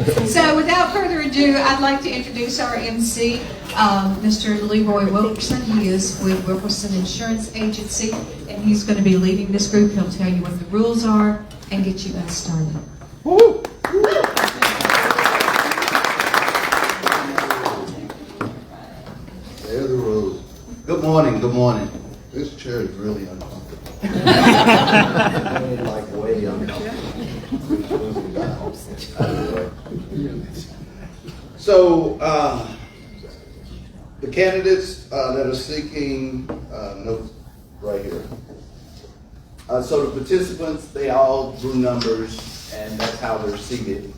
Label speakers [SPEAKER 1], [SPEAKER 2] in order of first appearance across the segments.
[SPEAKER 1] So without further ado, I'd like to introduce our MC, Mr. Leroy Wilkerson. He is with Wilkerson Insurance Agency, and he's going to be leading this group. He'll tell you what the rules are and get you guys started.
[SPEAKER 2] Woo! There are the rules. Good morning, good morning. This chair is really uncomfortable. Like way uncomfortable. So, the candidates that are seeking notes right here. So the participants, they all drew numbers, and that's how they're seated.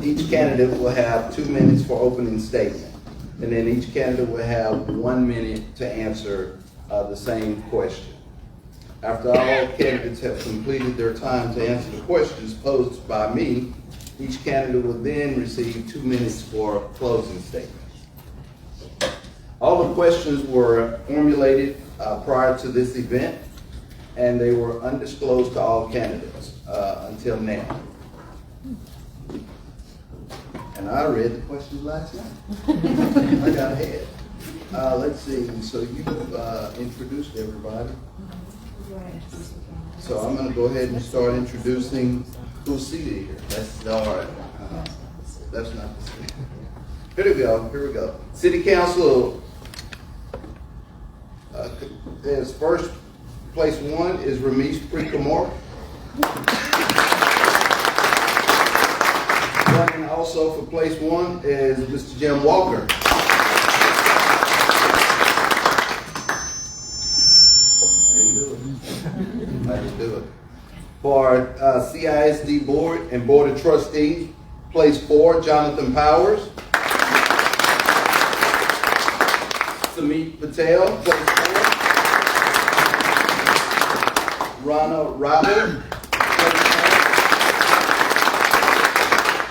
[SPEAKER 2] Each candidate will have 2 minutes for opening statement, and then each candidate will have 1 minute to answer the same question. After all candidates have completed their time to answer the questions posed by me, each candidate will then receive 2 minutes for closing statements. All the questions were formulated prior to this event, and they were undisclosed to all candidates until now. And I read the questions last night. I got ahead. Let's see, so you introduced everybody. So I'm going to go ahead and start introducing who's seated here. That's start. That's not the city. Here we go. Here we go. City Council. There's first place one is Ramesh Prikamor. Running also for place one is Mr. Jim Walker. I didn't do it. For CISD Board and Board of Trustees, place 4, Jonathan Powers. Samit Patel, place 4. Rana Robert, place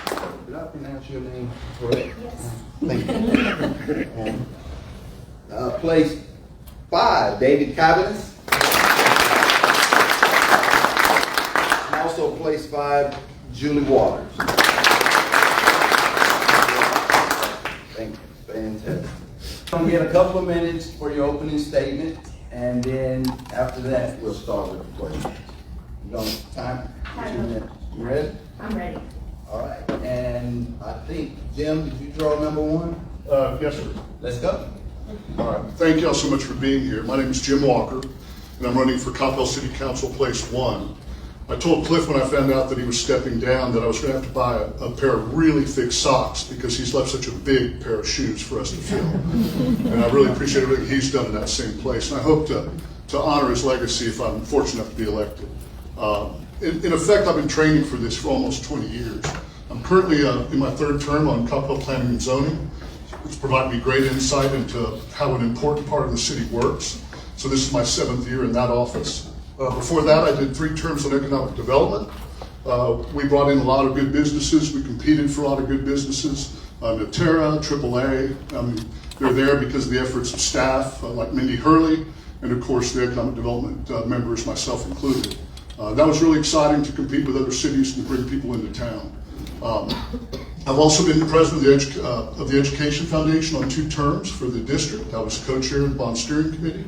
[SPEAKER 2] 4. Did I pronounce your name correct?
[SPEAKER 1] Yes.
[SPEAKER 2] Thank you. Place 5, David Cabanis. Also place 5, Julie Waters. Thank you. Fantastic. I'm going to get a couple of minutes for your opening statement, and then after that, we'll start with the questions. You know, time? 2 minutes. You ready?
[SPEAKER 1] I'm ready.
[SPEAKER 2] All right. And I think, Jim, did you draw number 1?
[SPEAKER 3] Yes, sir.
[SPEAKER 2] Let's go.
[SPEAKER 3] All right. Thank you all so much for being here. My name is Jim Walker, and I'm running for Coppell City Council Place 1. I told Cliff when I found out that he was stepping down that I was going to have to buy a pair of really thick socks because he's left such a big pair of shoes for us to fill. And I really appreciate everything he's done in that same place. And I hope to honor his legacy if I'm fortunate enough to be elected. In effect, I've been training for this for almost 20 years. I'm currently in my 3rd term on Coppell Planning and Zoning, which provided me great insight into how an important part of the city works. So this is my 7th year in that office. Before that, I did 3 terms on economic development. We brought in a lot of good businesses. We competed for a lot of good businesses. Natera, AAA, they're there because of the efforts of staff like Mindy Hurley, and of course the economic development members, myself included. That was really exciting to compete with other cities and to bring people into town. I've also been the president of the Education Foundation on 2 terms for the district. I was co-chair of the bond steering committee.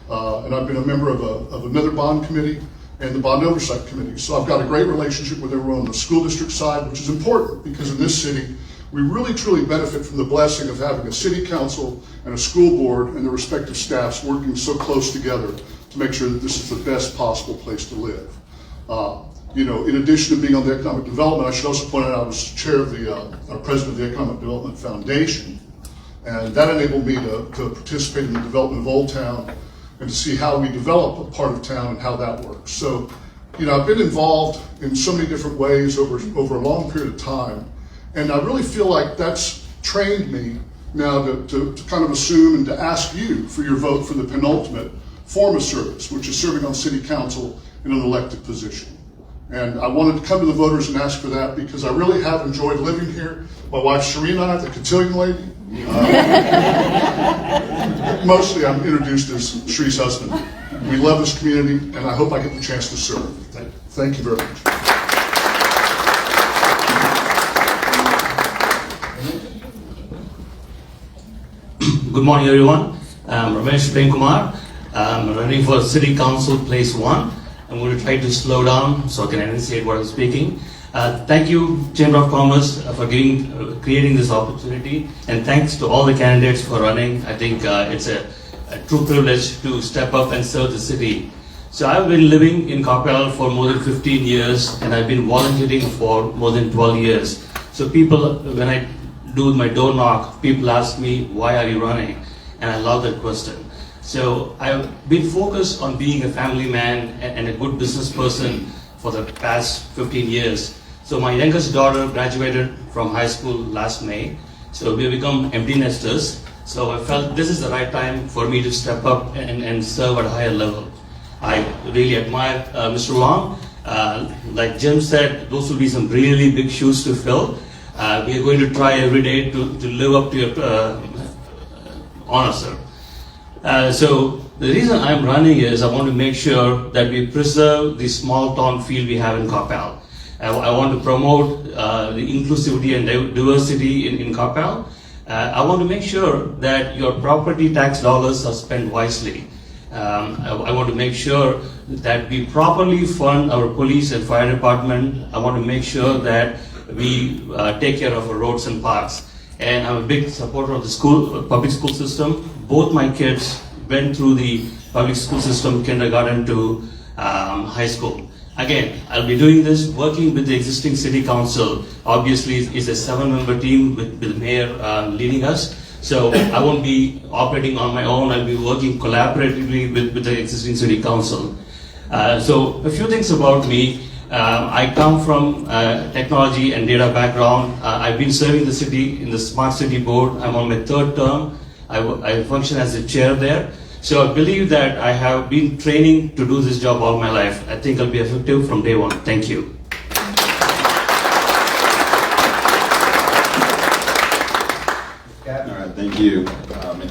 [SPEAKER 3] And I've been a member of another bond committee and the bond oversight committee. So I've got a great relationship with everyone on the school district side, which is important because in this city, we really truly benefit from the blessing of having a city council and a school board and their respective staffs working so close together to make sure that this is the best possible place to live. You know, in addition to being on the economic development, I should also point out I was chair of the president of the Economic Development Foundation, and that enabled me to participate in the development of Old Town and to see how we develop a part of town and how that works. So, you know, I've been involved in so many different ways over a long period of time, and I really feel like that's trained me now to kind of assume and to ask you for your vote for the penultimate form of service, which is serving on city council in an elected position. And I wanted to come to the voters and ask for that because I really have enjoyed living here. My wife Shereen and I, the cotillion lady. Mostly I'm introduced as Shree's husband. We love this community and I hope I get the chance to serve. Thank you very much.
[SPEAKER 4] Good morning, everyone. I'm Ramesh Kumar. I'm running for City Council Place 1. I'm going to try to slow down so I can enunciate what I'm speaking. Thank you, Chamber of Commerce, for creating this opportunity, and thanks to all the candidates for running. I think it's a true privilege to step up and serve the city. So I've been living in Coppell for more than 15 years, and I've been volunteering for more than 12 years. So people, when I do my door knock, people ask me, why are you running? And I love that question. So I've been focused on being a family man and a good business person for the past 15 years. So my youngest daughter graduated from high school last May. So we have become empty nesters. So I felt this is the right time for me to step up and serve at a higher level. I really admire Mr. Wong. Like Jim said, those will be some really big shoes to fill. We are going to try every day to live up to your honor, sir. So the reason I'm running is I want to make sure that we preserve the small town feel we have in Coppell. I want to promote the inclusivity and diversity in Coppell. I want to make sure that your property tax dollars are spent wisely. I want to make sure that we properly fund our police and fire department. I want to make sure that we take care of our roads and parks. And I'm a big supporter of the public school system. Both my kids went through the public school system, kindergarten to high school. Again, I'll be doing this working with the existing city council. Obviously, it's a 7-member team with the mayor leading us. So I won't be operating on my own. I'll be working collaboratively with the existing city council. So a few things about me. I come from technology and data background. I've been serving the city in the Smart City Board. I'm on my 3rd term. I function as the chair there. So I believe that I have been training to do this job all my life. I think I'll be effective from day one. Thank you.
[SPEAKER 5] All right, thank you.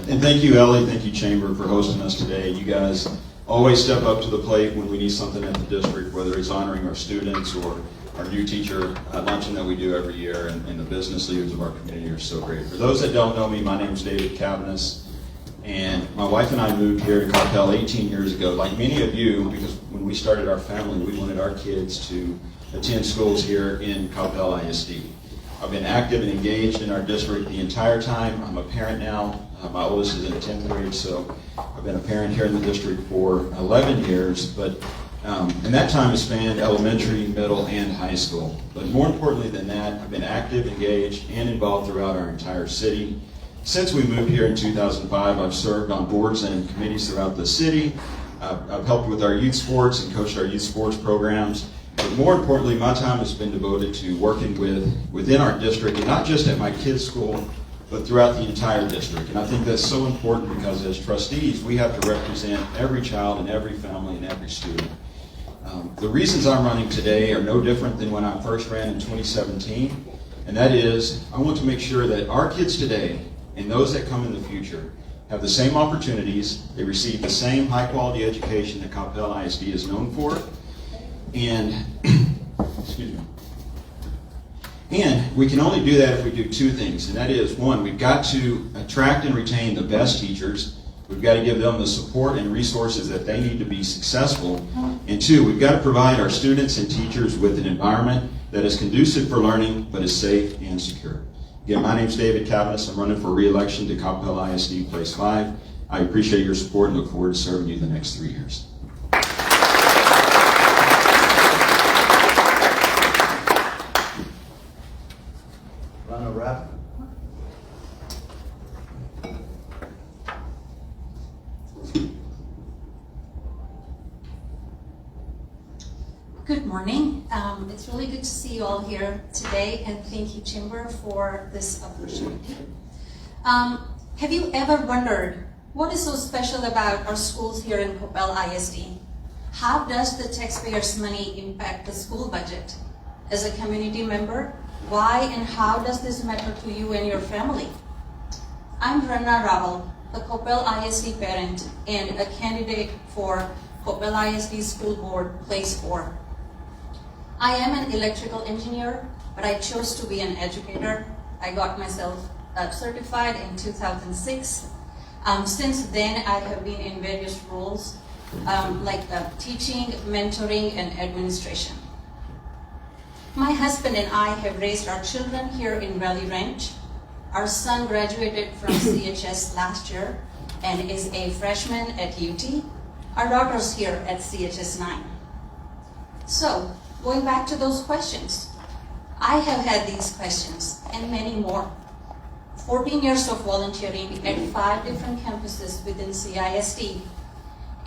[SPEAKER 5] And thank you, Ellie. Thank you, Chamber, for hosting us today. You guys always step up to the plate when we need something at the district, whether it's honoring our students or our new teacher luncheon that we do every year, and the business leaders of our community are so great. For those that don't know me, my name is David Cavanis, and my wife and I moved here to Coppell 18 years ago. Like many of you, because when we started our family, we wanted our kids to attend schools here in Coppell ISD. I've been active and engaged in our district the entire time. I'm a parent now. My oldest is in 10th grade, so I've been a parent here in the district for 11 years, but in that time has spanned elementary, middle, and high school. But more importantly than that, I've been active, engaged, and involved throughout our entire city. Since we moved here in 2005, I've served on boards and committees throughout the city. I've helped with our youth sports and coached our youth sports programs. But more importantly, my time has been devoted to working within our district, and not just at my kids' school, but throughout the entire district. And I think that's so important because as trustees, we have to represent every child and every family and every student. The reasons I'm running today are no different than when I first ran in 2017, and that is I want to make sure that our kids today and those that come in the future have the same opportunities, they receive the same high-quality education that Coppell ISD is known for, and excuse me. And we can only do that if we do two things, and that is, one, we've got to attract and retain the best teachers. We've got to give them the support and resources that they need to be successful. And two, we've got to provide our students and teachers with an environment that is conducive for learning, but is safe and secure. Again, my name is David Cavanis. I'm running for re-election to Coppell ISD Place 5. I appreciate your support and look forward to serving you the next 3 years.
[SPEAKER 6] Good morning. It's really good to see you all here today, and thank you, Chamber, for this opportunity. Have you ever wondered what is so special about our schools here in Coppell ISD? How does the taxpayers' money impact the school budget? As a community member, why and how does this matter to you and your family? I'm Rana Raval, a Coppell ISD parent and a candidate for Coppell ISD School Board Place 4. I am an electrical engineer, but I chose to be an educator. I got myself certified in 2006, Since then, I have been in various roles like teaching, mentoring, and administration. My husband and I have raised our children here in Valley Ranch. Our son graduated from CHS last year and is a freshman at UT. Our daughter's here at CHS 9. So, going back to those questions, I have had these questions and many more. 14 years of volunteering at 5 different campuses within CISD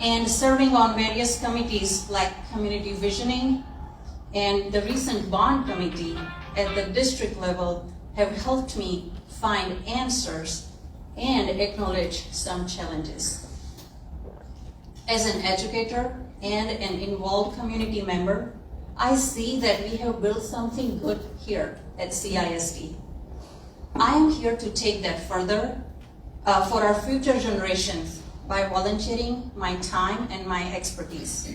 [SPEAKER 6] and serving on various committees like community visioning and the recent bond committee at the district level have helped me find answers and acknowledge some challenges. As an educator and an involved community member, I see that we have built something good here at CISD. I am here to take that further for our future generations by volunteering my time and my expertise.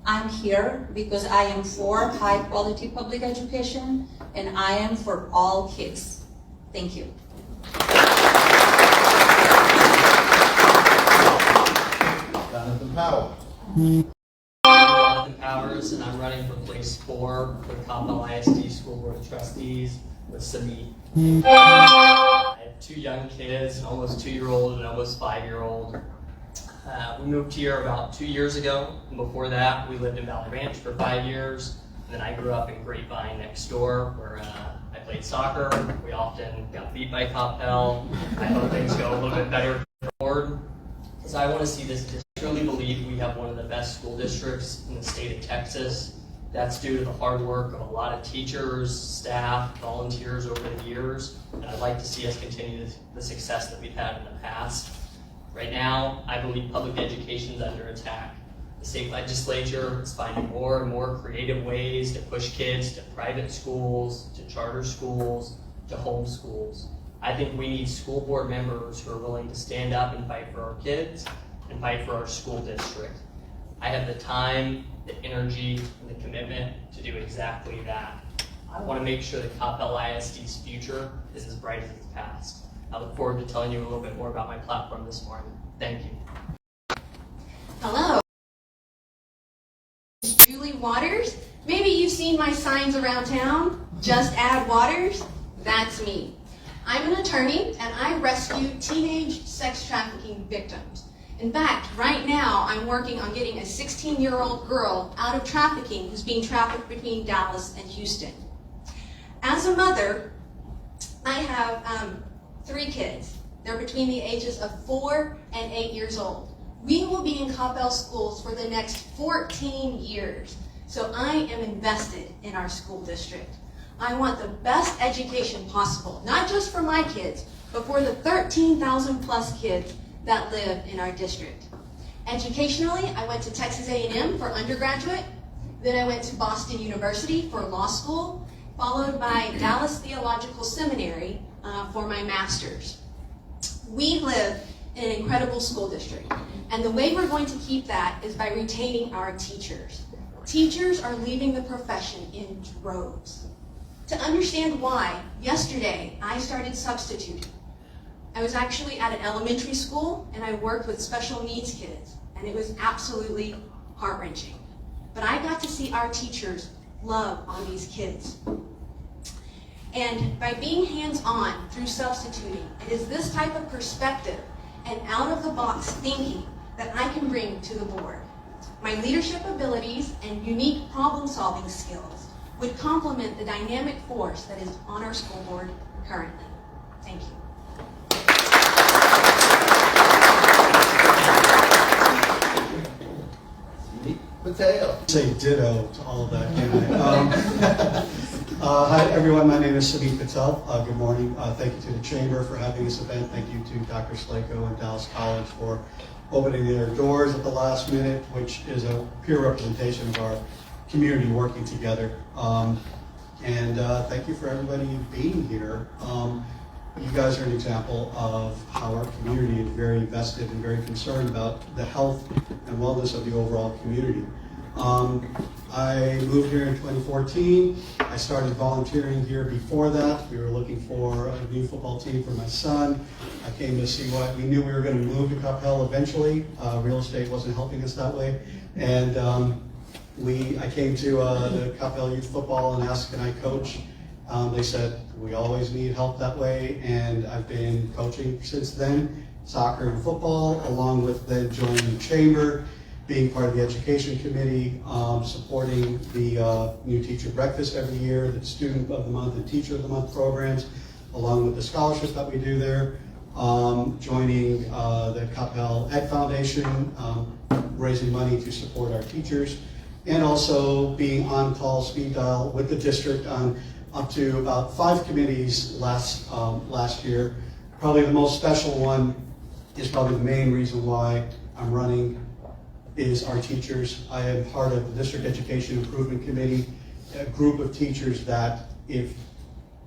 [SPEAKER 6] I'm here because I am for high quality public education and I am for all kids. Thank you.
[SPEAKER 2] Jonathan Powell.
[SPEAKER 7] Jonathan Powers, and I'm running for place 4 for Coppell ISD School Board of Trustees with Sami. I have 2 young kids, an almost 2-year-old and an almost 5-year-old. We moved here about 2 years ago, and before that we lived in Valley Ranch for 5 years. And then I grew up in Grapevine next door where I played soccer. We often got beat by Coppell. I hope things go a little bit better forward. Because I want to see this district. I truly believe we have one of the best school districts in the state of Texas. That's due to the hard work of a lot of teachers, staff, volunteers over the years. And I'd like to see us continue the success that we've had in the past. Right now, I believe public education is under attack. The state legislature is finding more and more creative ways to push kids to private schools, to charter schools, to home schools. I think we need school board members who are willing to stand up and fight for our kids and fight for our school district. I have the time, the energy, and the commitment to do exactly that. I want to make sure that Coppell ISD's future is as bright as its past. I look forward to telling you a little bit more about my platform this morning. Thank you.
[SPEAKER 8] Hello. Julie Waters. Maybe you've seen my signs around town. Just add Waters. That's me. I'm an attorney and I rescue teenage sex trafficking victims. In fact, right now I'm working on getting a 16-year-old girl out of trafficking who's being trafficked between Dallas and Houston. As a mother, I have 3 kids. They're between the ages of 4 and 8 years old. We will be in Coppell schools for the next 14 years. So I am invested in our school district. I want the best education possible, not just for my kids, but for the 13,000 plus kids that live in our district. Educationally, I went to Texas A&M for undergraduate, then I went to Boston University for law school, followed by Dallas Theological Seminary for my master's. We live in an incredible school district, and the way we're going to keep that is by retaining our teachers. Teachers are leaving the profession in droves. To understand why, yesterday I started substituting. I was actually at an elementary school and I worked with special needs kids, and it was absolutely heart-wrenching. But I got to see our teachers love on these kids. And by being hands-on through substituting, it is this type of perspective and out-of-the-box thinking that I can bring to the board. My leadership abilities and unique problem-solving skills would complement the dynamic force that is on our school board currently. Thank you.
[SPEAKER 2] Patel.
[SPEAKER 9] Say ditto to all of that, can I? Hi everyone, my name is Samit Patel. Good morning. Thank you to the Chamber for having this event. Thank you to Dr. Slako and Dallas College for opening their doors at the last minute, which is a pure representation of our community working together. And thank you for everybody being here. You guys are an example of how our community is very invested and very concerned about the health and wellness of the overall community. I moved here in 2014. I started volunteering here before that. We were looking for a new football team for my son. I came to see what we knew we were going to move to Coppell eventually. Real estate wasn't helping us that way. And I came to the Coppell Youth Football and asked, can I coach? They said, we always need help that way. And I've been coaching since then, soccer and football, along with then joining the chamber, being part of the education committee, supporting the new teacher breakfast every year, the student of the month and teacher of the month programs, along with the scholarship that we do there, joining the Coppell Ed Foundation, raising money to support our teachers, and also being on call speed dial with the district on up to about 5 committees last year. Probably the most special one is probably the main reason why I'm running is our teachers. I am part of the District Education Improvement Committee, a group of teachers that if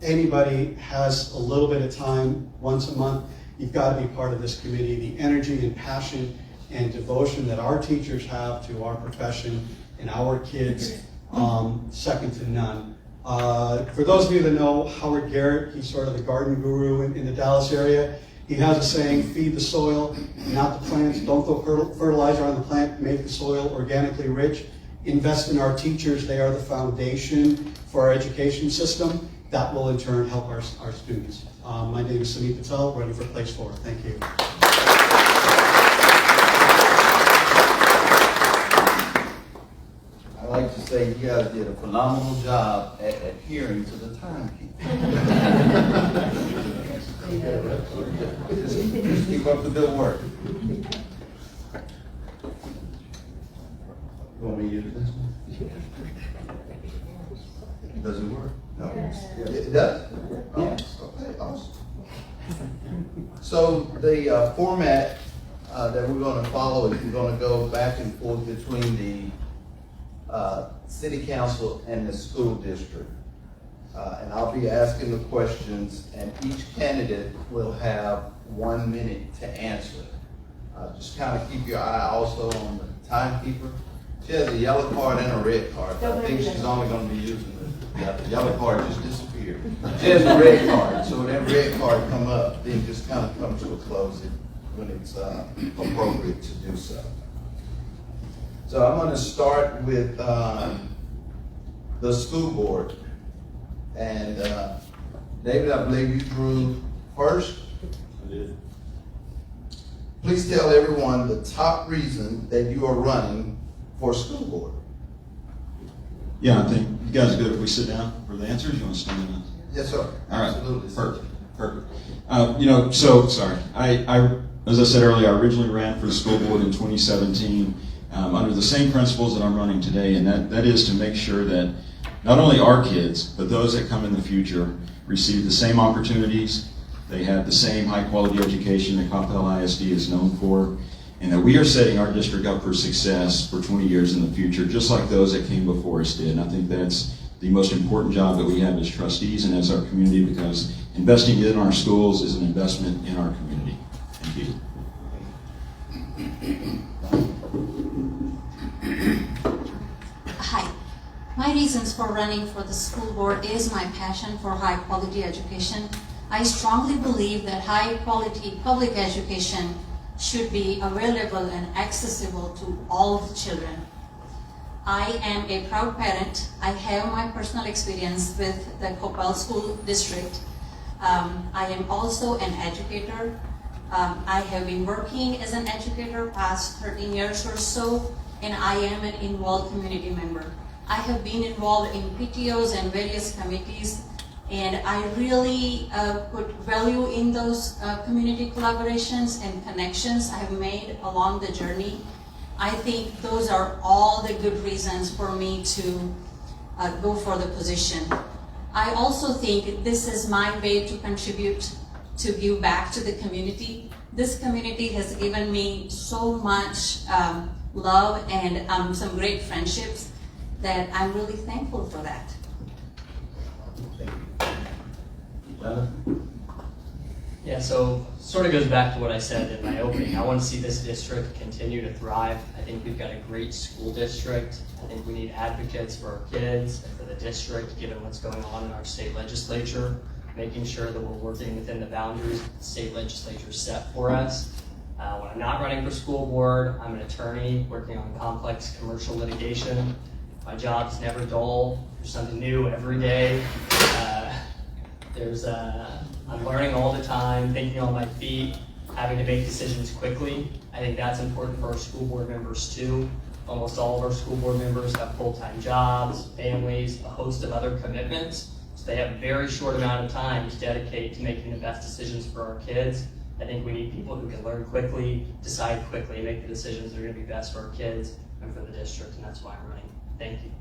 [SPEAKER 9] anybody has a little bit of time once a month, you've got to be part of this committee. The energy and passion and devotion that our teachers have to our profession and our kids, second to none. For those of you that know Howard Garrett, he's sort of the garden guru in the Dallas area. He has a saying, feed the soil, not the plants. Don't throw fertilizer on the plant, make the soil organically rich. Invest in our teachers. They are the foundation for our education system. That will in turn help our students. My name is Sunit Patel, running for place 4. Thank you.
[SPEAKER 2] I like to say you guys did a phenomenal job at adhering to the timekeeping. Just keep up the good work. You want me to use this one? Does it work? No. It does? Oh, okay, awesome. So the format that we're going to follow is we're going to go back and forth between the city council and the school district. And I'll be asking the questions, and each candidate will have 1 minute to answer. Just kind of keep your eye also on the timekeeper. She has a yellow card and a red card. I think she's only going to be using the yellow card just disappeared. She has a red card, so when that red card come up, then just kind of come to a close when it's appropriate to do so. So I'm going to start with the school board. And David, I believe you drew first.
[SPEAKER 5] I did.
[SPEAKER 2] Please tell everyone the top reason that you are running for school board.
[SPEAKER 5] Yeah, I think you guys are good if we sit down for the answers. You want to stand up?
[SPEAKER 2] Yes, sir.
[SPEAKER 5] All right.
[SPEAKER 2] Absolutely.
[SPEAKER 5] Perfect. Sorry. I, as I said earlier, I originally ran for the school board in 2017 under the same principles that I'm running today, and that is to make sure that not only our kids, but those that come in the future receive the same opportunities, they have the same high-quality education that Coppell ISD is known for, and that we are setting our district up for success for 20 years in the future, just like those that came before us did. And I think that's the most important job that we have as trustees and as our community, because investing in our schools is an investment in our community. Thank you.
[SPEAKER 6] Hi. My reasons for running for the school board is my passion for high quality education. I strongly believe that high quality public education should be available and accessible to all the children. I am a proud parent. I have my personal experience with the Coppell School District. I am also an educator. I have been working as an educator past 13 years or so, and I am an involved community member. I have been involved in PTOs and various committees, and I really put value in those community collaborations and connections I have made along the journey. I think those are all the good reasons for me to go for the position. I also think this is my way to contribute, to give back to the community. This community has given me so much love and some great friendships that I'm really thankful for that.
[SPEAKER 2] Thank you.
[SPEAKER 7] Yeah, so sort of goes back to what I said in my opening. I want to see this district continue to thrive. I think we've got a great school district. I think we need advocates for our kids and for the district, given what's going on in our state legislature, making sure that we're working within the boundaries that the state legislature set for us. When I'm not running for school board, I'm an attorney working on complex commercial litigation. My job's never dull. There's something new every day. I'm learning all the time, thinking on my feet, having to make decisions quickly. I think that's important for our school board members too. Almost all of our school board members have full-time jobs, families, a host of other commitments. So they have a very short amount of time to dedicate to making the best decisions for our kids. I think we need people who can learn quickly, decide quickly, and make the decisions that are going to be best for our kids and for the district, and that's why I'm running. Thank you.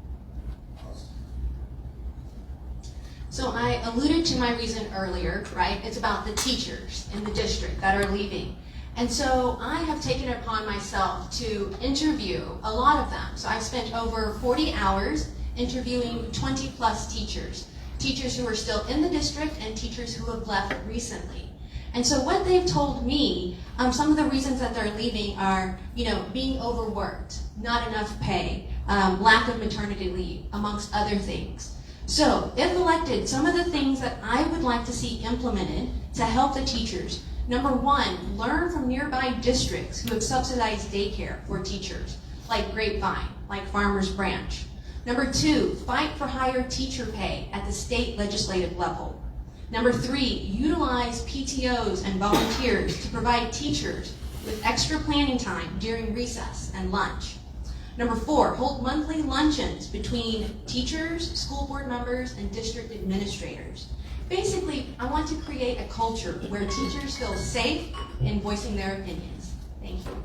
[SPEAKER 8] So I alluded to my reason earlier, right? It's about the teachers in the district that are leaving. And so I have taken it upon myself to interview a lot of them. So I've spent over 40 hours interviewing 20 plus teachers who are still in the district and teachers who have left recently. And so what they've told me, some of the reasons that they're leaving are, being overworked, not enough pay, lack of maternity leave, amongst other things. So, if elected, some of the things that I would like to see implemented to help the teachers. Number one, learn from nearby districts who have subsidized daycare for teachers, like Grapevine, like Farmers Branch. Number two, fight for higher teacher pay at the state legislative level. Number three, utilize PTOs and volunteers to provide teachers with extra planning time during recess and lunch. Number four, hold monthly luncheons between teachers, school board members, and district administrators. Basically, I want to create a culture where teachers feel safe in voicing their opinions. Thank you.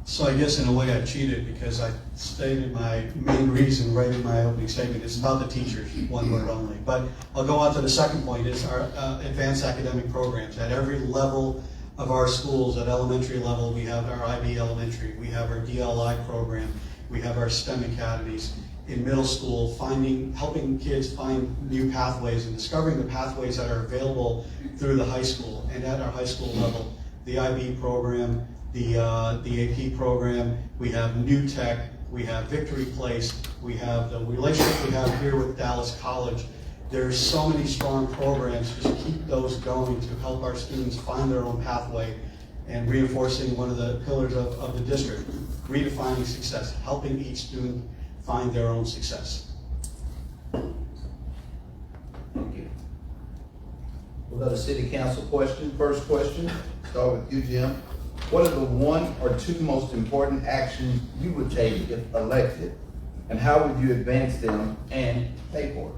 [SPEAKER 9] So I guess in a way I cheated because I stated my main reason right in my opening statement. It's about the teachers, one word only. But I'll go on to the second point, is our advanced academic programs. At every level of our schools, at elementary level, we have our IB Elementary, we have our DLI program, we have our STEM academies. In middle school, helping kids find new pathways and discovering the pathways that are available through the high school. And at our high school level, the IB program, the AP program, we have New Tech, we have Victory Place, we have the relationship we have here with Dallas College. There's so many strong programs. Just keep those going to help our students find their own pathway and reinforcing one of the pillars of the district, redefining success, helping each student find their own success.
[SPEAKER 2] Thank you. We'll go to City Council question. First question, start with you, Jim. What are the one or two most important actions you would take if elected, and how would you advance them and pay for it?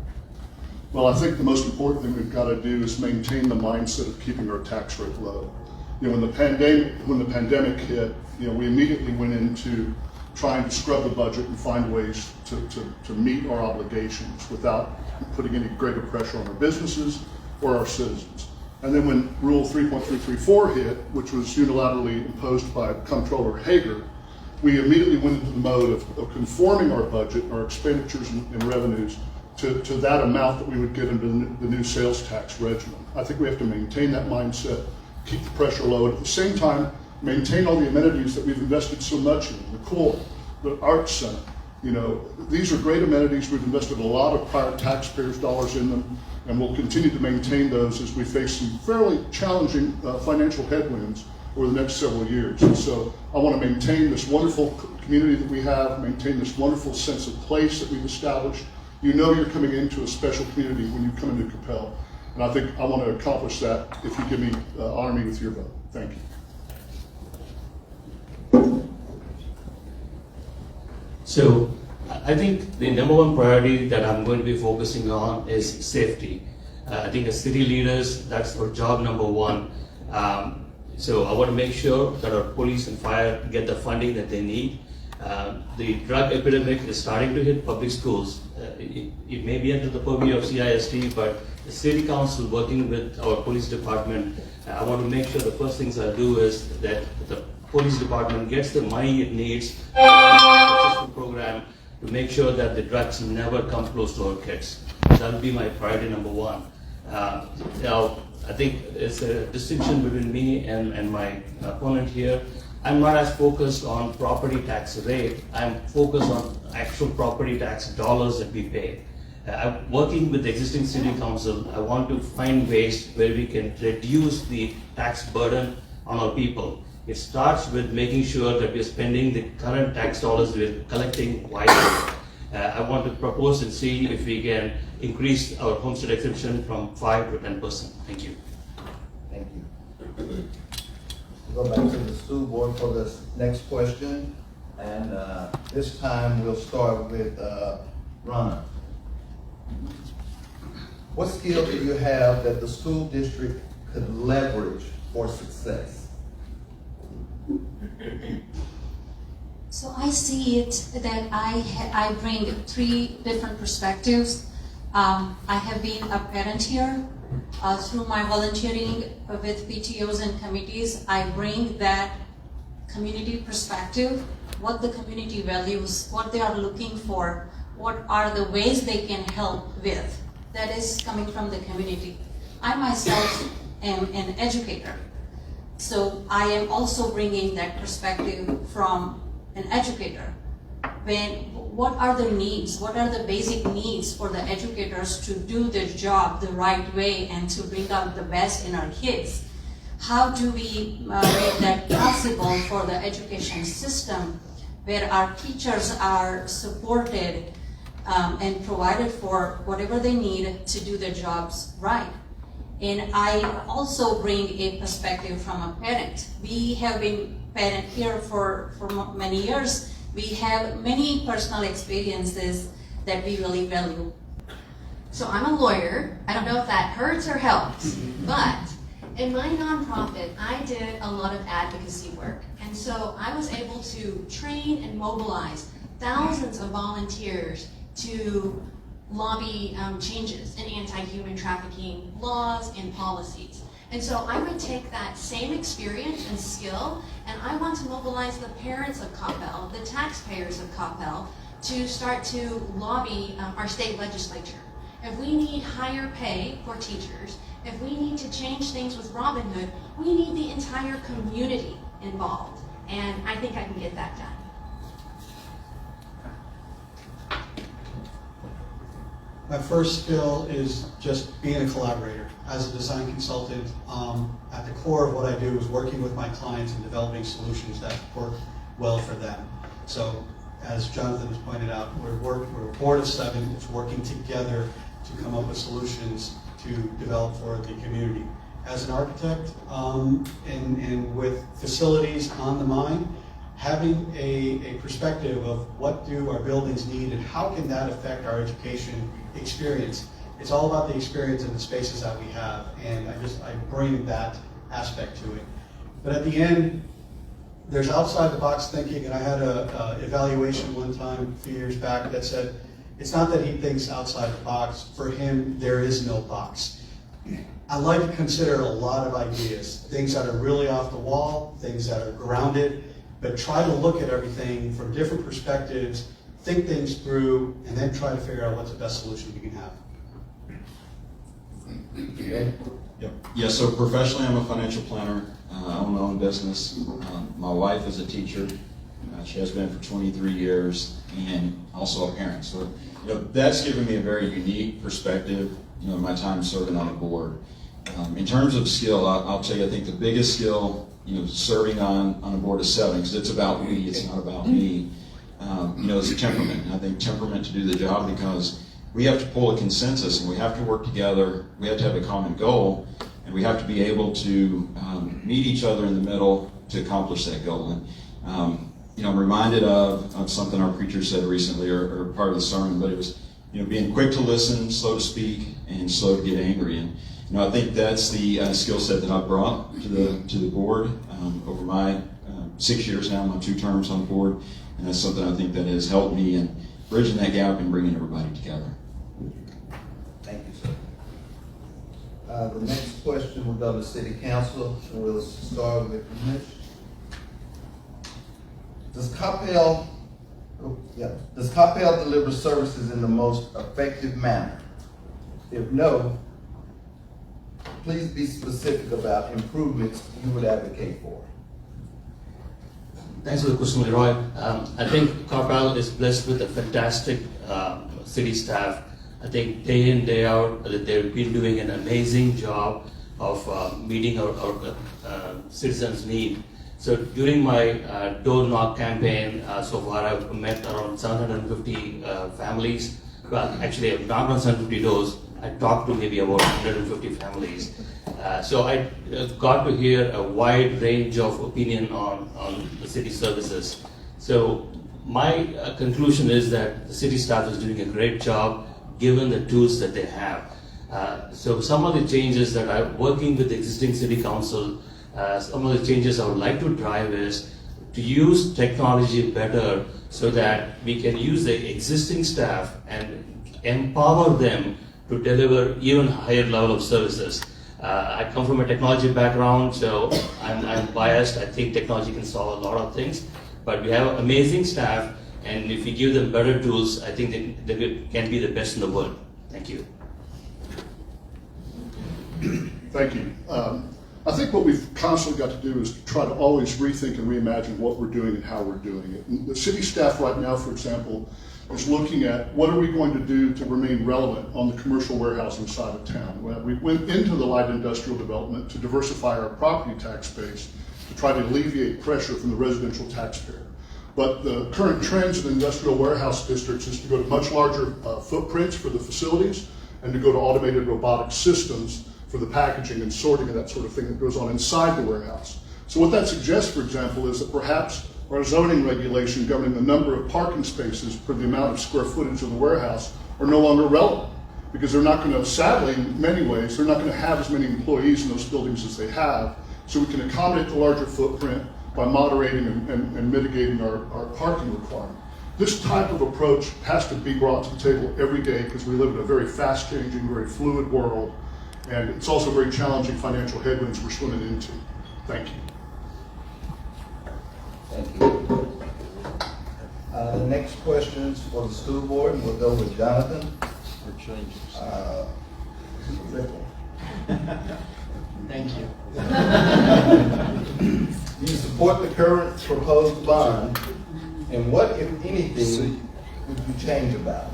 [SPEAKER 3] Well, I think the most important thing we've got to do is maintain the mindset of keeping our tax rate low. When the pandemic hit, we immediately went into trying to scrub the budget and find ways to meet our obligations without putting any greater pressure on our businesses or our citizens. And then when Rule 3.334 hit, which was unilaterally imposed by Comptroller Hager, we immediately went into the mode of conforming our budget, our expenditures and revenues to that amount that we would get under the new sales tax regimen. I think we have to maintain that mindset, keep the pressure low, and at the same time, maintain all the amenities that we've invested so much in, the pool, the arts center. These are great amenities. We've invested a lot of private taxpayers' dollars in them, and we'll continue to maintain those as we face some fairly challenging financial headwinds over the next several years. And so I want to maintain this wonderful community that we have, maintain this wonderful sense of place that we've established. You're coming into a special community when you come into Coppell. And I think I want to accomplish that if you give me, honor me with your vote. Thank you.
[SPEAKER 4] So I think the number one priority that I'm going to be focusing on is safety. I think as city leaders, that's our job number one. So I want to make sure that our police and fire get the funding that they need. The drug epidemic is starting to hit public schools. It may be under the purview of CISD, but the city council working with our police department, I want to make sure the first things I do is that the police department gets the money it needs for the program to make sure that the drugs never come close to our kids. That will be my priority number one. I think it's a distinction between me and my opponent here. I'm not as focused on property tax rate. I'm focused on actual property tax dollars that we pay. I'm working with the existing city council. I want to find ways where we can reduce the tax burden on our people. It starts with making sure that we're spending the current tax dollars we're collecting wisely. I want to propose and see if we can increase our homestead exemption from 5 to 10%. Thank you.
[SPEAKER 2] Thank you. We'll go back to the school board for the next question. And this time we'll start with Ronna. What skill do you have that the school district could leverage for success?
[SPEAKER 6] So I see it that I bring 3 different perspectives. I have been a parent here. Through my volunteering with PTOs and committees, I bring that community perspective, what the community values, what they are looking for, what are the ways they can help with. That is coming from the community. I myself am an educator, so I am also bringing that perspective from an educator. What are the needs? What are the basic needs for the educators to do their job the right way and to bring out the best in our kids? How do we make that possible for the education system where our teachers are supported and provided for whatever they need to do their jobs right? And I also bring a perspective from a parent. We have been parent here for many years. We have many personal experiences that we really value.
[SPEAKER 8] So I'm a lawyer. I don't know if that hurts or helps, but in my nonprofit, I did a lot of advocacy work. And so I was able to train and mobilize thousands of volunteers to lobby changes in anti-human trafficking laws and policies. And so I would take that same experience and skill, and I want to mobilize the parents of Coppell, the taxpayers of Coppell, to start to lobby our state legislature. If we need higher pay for teachers, if we need to change things with Robin Hood, we need the entire community involved. And I think I can get that done.
[SPEAKER 9] My first skill is just being a collaborator. As a design consultant, at the core of what I do is working with my clients and developing solutions that work well for them. So, as Jonathan has pointed out, we're a board of 7. It's working together to come up with solutions to develop for the community. As an architect, and with facilities on the mind, having a perspective of what do our buildings need and how can that affect our education experience. It's all about the experience and the spaces that we have, and I bring that aspect to it. But at the end, there's outside the box thinking, and I had a evaluation one time a few years back that said, it's not that he thinks outside the box, for him there is no box. I like to consider a lot of ideas, things that are really off the wall, things that are grounded, but try to look at everything from different perspectives, think things through, and then try to figure out what's the best solution we can have.
[SPEAKER 5] Yep. Yeah, so professionally, I'm a financial planner. I own my own business. My wife is a teacher. She has been for 23 years, and also a parent. So, that's given me a very unique perspective, in my time serving on the board. In terms of skill, I'll tell you, I think the biggest skill, serving on a board of 7, because it's about we, it's not about me, is temperament. I think temperament to do the job, because we have to pull a consensus and we have to work together. We have to have a common goal, and we have to be able to meet each other in the middle to accomplish that goal. And I'm reminded of something our preacher said recently, or part of the sermon, but it was being quick to listen, slow to speak, and slow to get angry. And I think that's the skill set that I've brought to the board over my 6 years now, my 2 terms on the board, and that's something I think that has helped me in bridging that gap and bringing everybody together.
[SPEAKER 2] Thank you, sir. The next question will go to City Council, and we'll start with Mitch. Does Coppell deliver services in the most effective manner? If no, please be specific about improvements you would advocate for.
[SPEAKER 4] Thanks for the question, Leroy. I think Coppell is blessed with a fantastic city staff. I think day in, day out, they've been doing an amazing job of meeting our citizens' need. So during my door knock campaign, so far I've met around 750 families. Well, actually, I've knocked on 750 doors. I talked to maybe about 150 families. So I got to hear a wide range of opinion on the city services. So my conclusion is that the city staff is doing a great job given the tools that they have. So some of the changes that I'm working with the existing city council, some of the changes I would like to drive is to use technology better so that we can use the existing staff and empower them to deliver even higher level of services. I come from a technology background, so I'm biased. I think technology can solve a lot of things, but we have amazing staff, and if we give them better tools, I think they can be the best in the world. Thank you.
[SPEAKER 3] Thank you. I think what we've constantly got to do is try to always rethink and reimagine what we're doing and how we're doing it. And the city staff right now, for example, is looking at what are we going to do to remain relevant on the commercial warehousing side of town. We went into the light industrial development to diversify our property tax base to try to alleviate pressure from the residential taxpayer. But the current trends in industrial warehouse districts is to go to much larger footprints for the facilities and to go to automated robotic systems for the packaging and sorting and that sort of thing that goes on inside the warehouse. So what that suggests, for example, is that perhaps our zoning regulation governing the number of parking spaces per the amount of square footage of the warehouse are no longer relevant, because they're not going to, sadly, in many ways, they're not going to have as many employees in those buildings as they have. So we can accommodate the larger footprint by moderating and mitigating our parking requirement. This type of approach has to be brought to the table every day because we live in a very fast-changing, very fluid world, and it's also very challenging financial headwinds we're swimming into. Thank you.
[SPEAKER 2] Thank you. The next question is for the school board, and we'll go with Jonathan.
[SPEAKER 7] For changes. Thank you.
[SPEAKER 2] Do you support the current proposed bond, and what, if anything, would you change about it?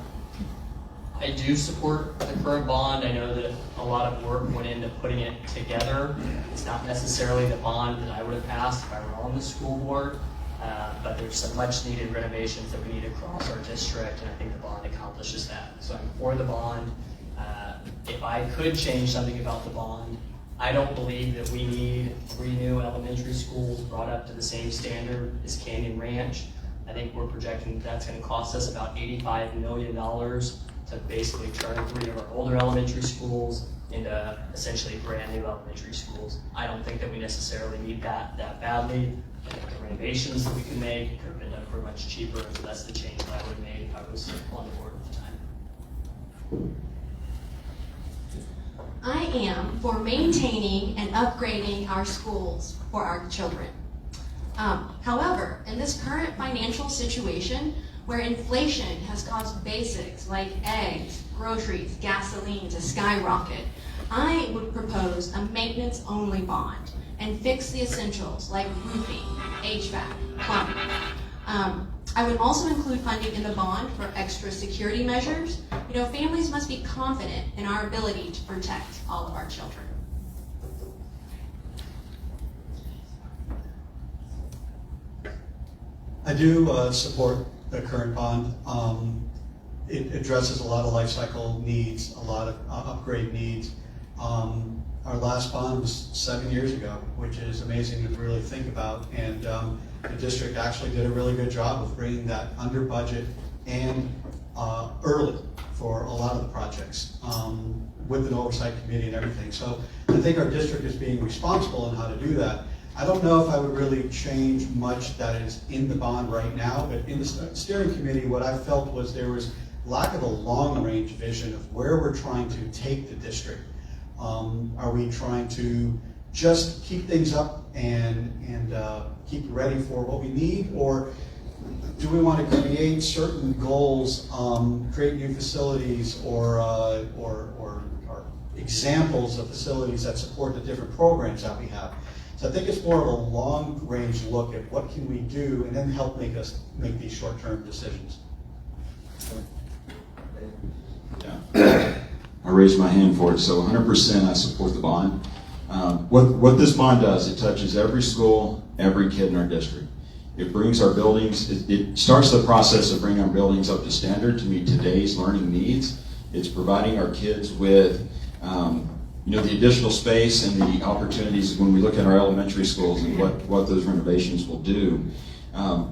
[SPEAKER 7] I do support the current bond. I know that a lot of work went into putting it together. It's not necessarily the bond that I would have passed if I were on the school board, but there's some much needed renovations that we need across our district, and I think the bond accomplishes that. So I'm for the bond. If I could change something about the bond, I don't believe that we need 3 new elementary schools brought up to the same standard as Canyon Ranch. I think we're projecting that's going to cost us about $85 million to basically turn 3 of our older elementary schools into essentially brand new elementary schools. I don't think that we necessarily need that badly. I think the renovations that we can make could have been done for much cheaper, and so that's the change that I would have made if I was on the board at the time.
[SPEAKER 8] I am for maintaining and upgrading our schools for our children. However, in this current financial situation where inflation has caused basics like eggs, groceries, gasoline to skyrocket, I would propose a maintenance-only bond and fix the essentials like roofing, HVAC, plumbing. I would also include funding in the bond for extra security measures. You know, families must be confident in our ability to protect all of our children.
[SPEAKER 9] I do support the current bond. It addresses a lot of life cycle needs, a lot of upgrade needs. Our last bond was 7 years ago, which is amazing to really think about. And the district actually did a really good job of bringing that under budget and early for a lot of the projects with an oversight committee and everything. So I think our district is being responsible in how to do that. I don't know if I would really change much that is in the bond right now, but in the steering committee, what I felt was there was lack of a long-range vision of where we're trying to take the district. Are we trying to just keep things up and keep ready for what we need, or do we want to create certain goals, create new facilities, or examples of facilities that support the different programs that we have. So I think it's more of a long-range look at what can we do and then help make us make these short-term decisions.
[SPEAKER 5] Yeah. I raised my hand for it, so 100% I support the bond. What this bond does, it touches every school, every kid in our district. It brings our buildings, it starts the process of bringing our buildings up to standard to meet today's learning needs. It's providing our kids with the additional space and the opportunities when we look at our elementary schools and what those renovations will do.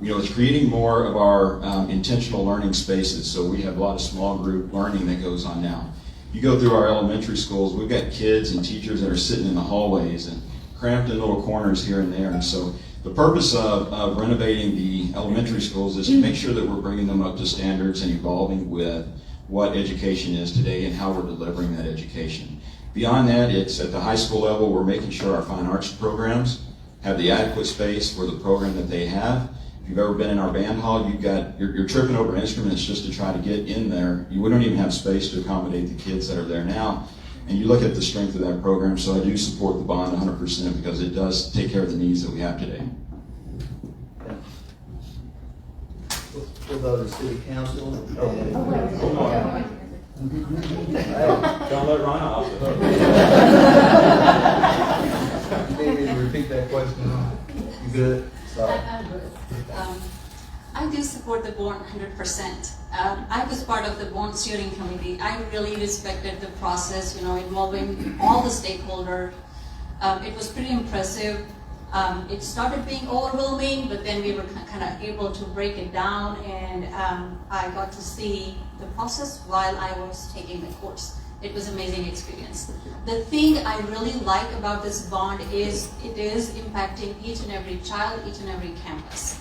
[SPEAKER 5] It's creating more of our intentional learning spaces. So we have a lot of small group learning that goes on now. You go through our elementary schools, we've got kids and teachers that are sitting in the hallways and cramped in little corners here and there. And so the purpose of renovating the elementary schools is to make sure that we're bringing them up to standards and evolving with what education is today and how we're delivering that education. Beyond that, it's at the high school level, we're making sure our fine arts programs have the adequate space for the program that they have. If you've ever been in our band hall, you're tripping over instruments just to try to get in there. We don't even have space to accommodate the kids that are there now. And you look at the strength of that program, so I do support the bond 100% because it does take care of the needs that we have today.
[SPEAKER 2] We'll go to city council.
[SPEAKER 5] Don't let Ron off.
[SPEAKER 2] You need me to repeat that question? You good? Sorry.
[SPEAKER 6] I do support the bond 100%. I was part of the bond steering committee. I really respected the process, involving all the stakeholders. It was pretty impressive. It started being overwhelming, but then we were kind of able to break it down, and I got to see the process while I was taking the course. It was an amazing experience. The thing I really like about this bond is it is impacting each and every child, each and every campus.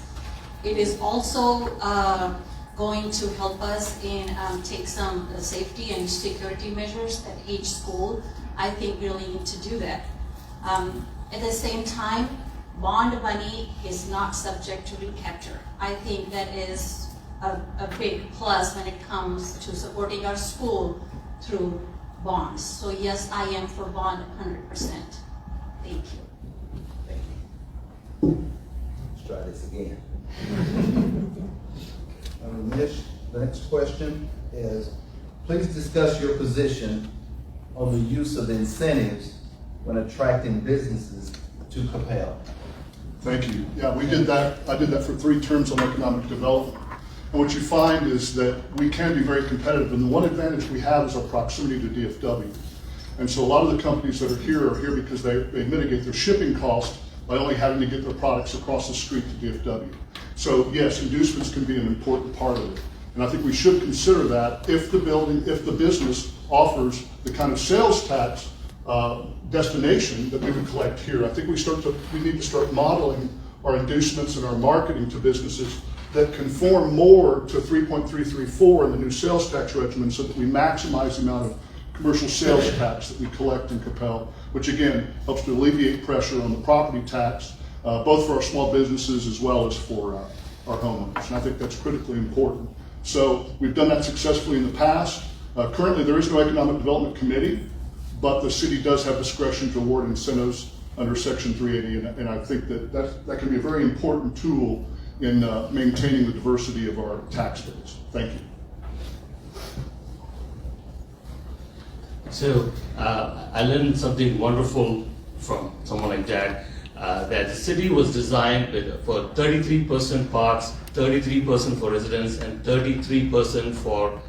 [SPEAKER 6] It is also going to help us in take some safety and security measures at each school. I think we really need to do that. At the same time, bond money is not subject to recapture. I think that is a big plus when it comes to supporting our school through bonds. So yes, I am for bond 100%. Thank you.
[SPEAKER 2] Thank you. Let's try this again. The next question is, please discuss your position on the use of incentives when attracting businesses to Coppell.
[SPEAKER 3] Thank you. Yeah, we did that. I did that for 3 terms on economic development. And what you find is that we can be very competitive. And the one advantage we have is our proximity to DFW. And so a lot of the companies that are here because they mitigate their shipping costs by only having to get their products across the street to DFW. So yes, inducements can be an important part of it. And I think we should consider that if the business offers the kind of sales tax destination that we would collect here. I think we need to start modeling our inducements and our marketing to businesses that conform more to 3.334 in the new sales tax regimen, so that we maximize the amount of commercial sales tax that we collect in Coppell, which again helps to alleviate pressure on the property tax, both for our small businesses as well as for our homeowners. And I think that's critically important. So we've done that successfully in the past. Currently there is no economic development committee, but the city does have discretion to award incentives under Section 380, and I think that can be a very important tool in maintaining the diversity of our tax base. Thank you.
[SPEAKER 4] So I learned something wonderful from someone like Jack, that the city was designed for 33% parks, 33% for residents, and 33% for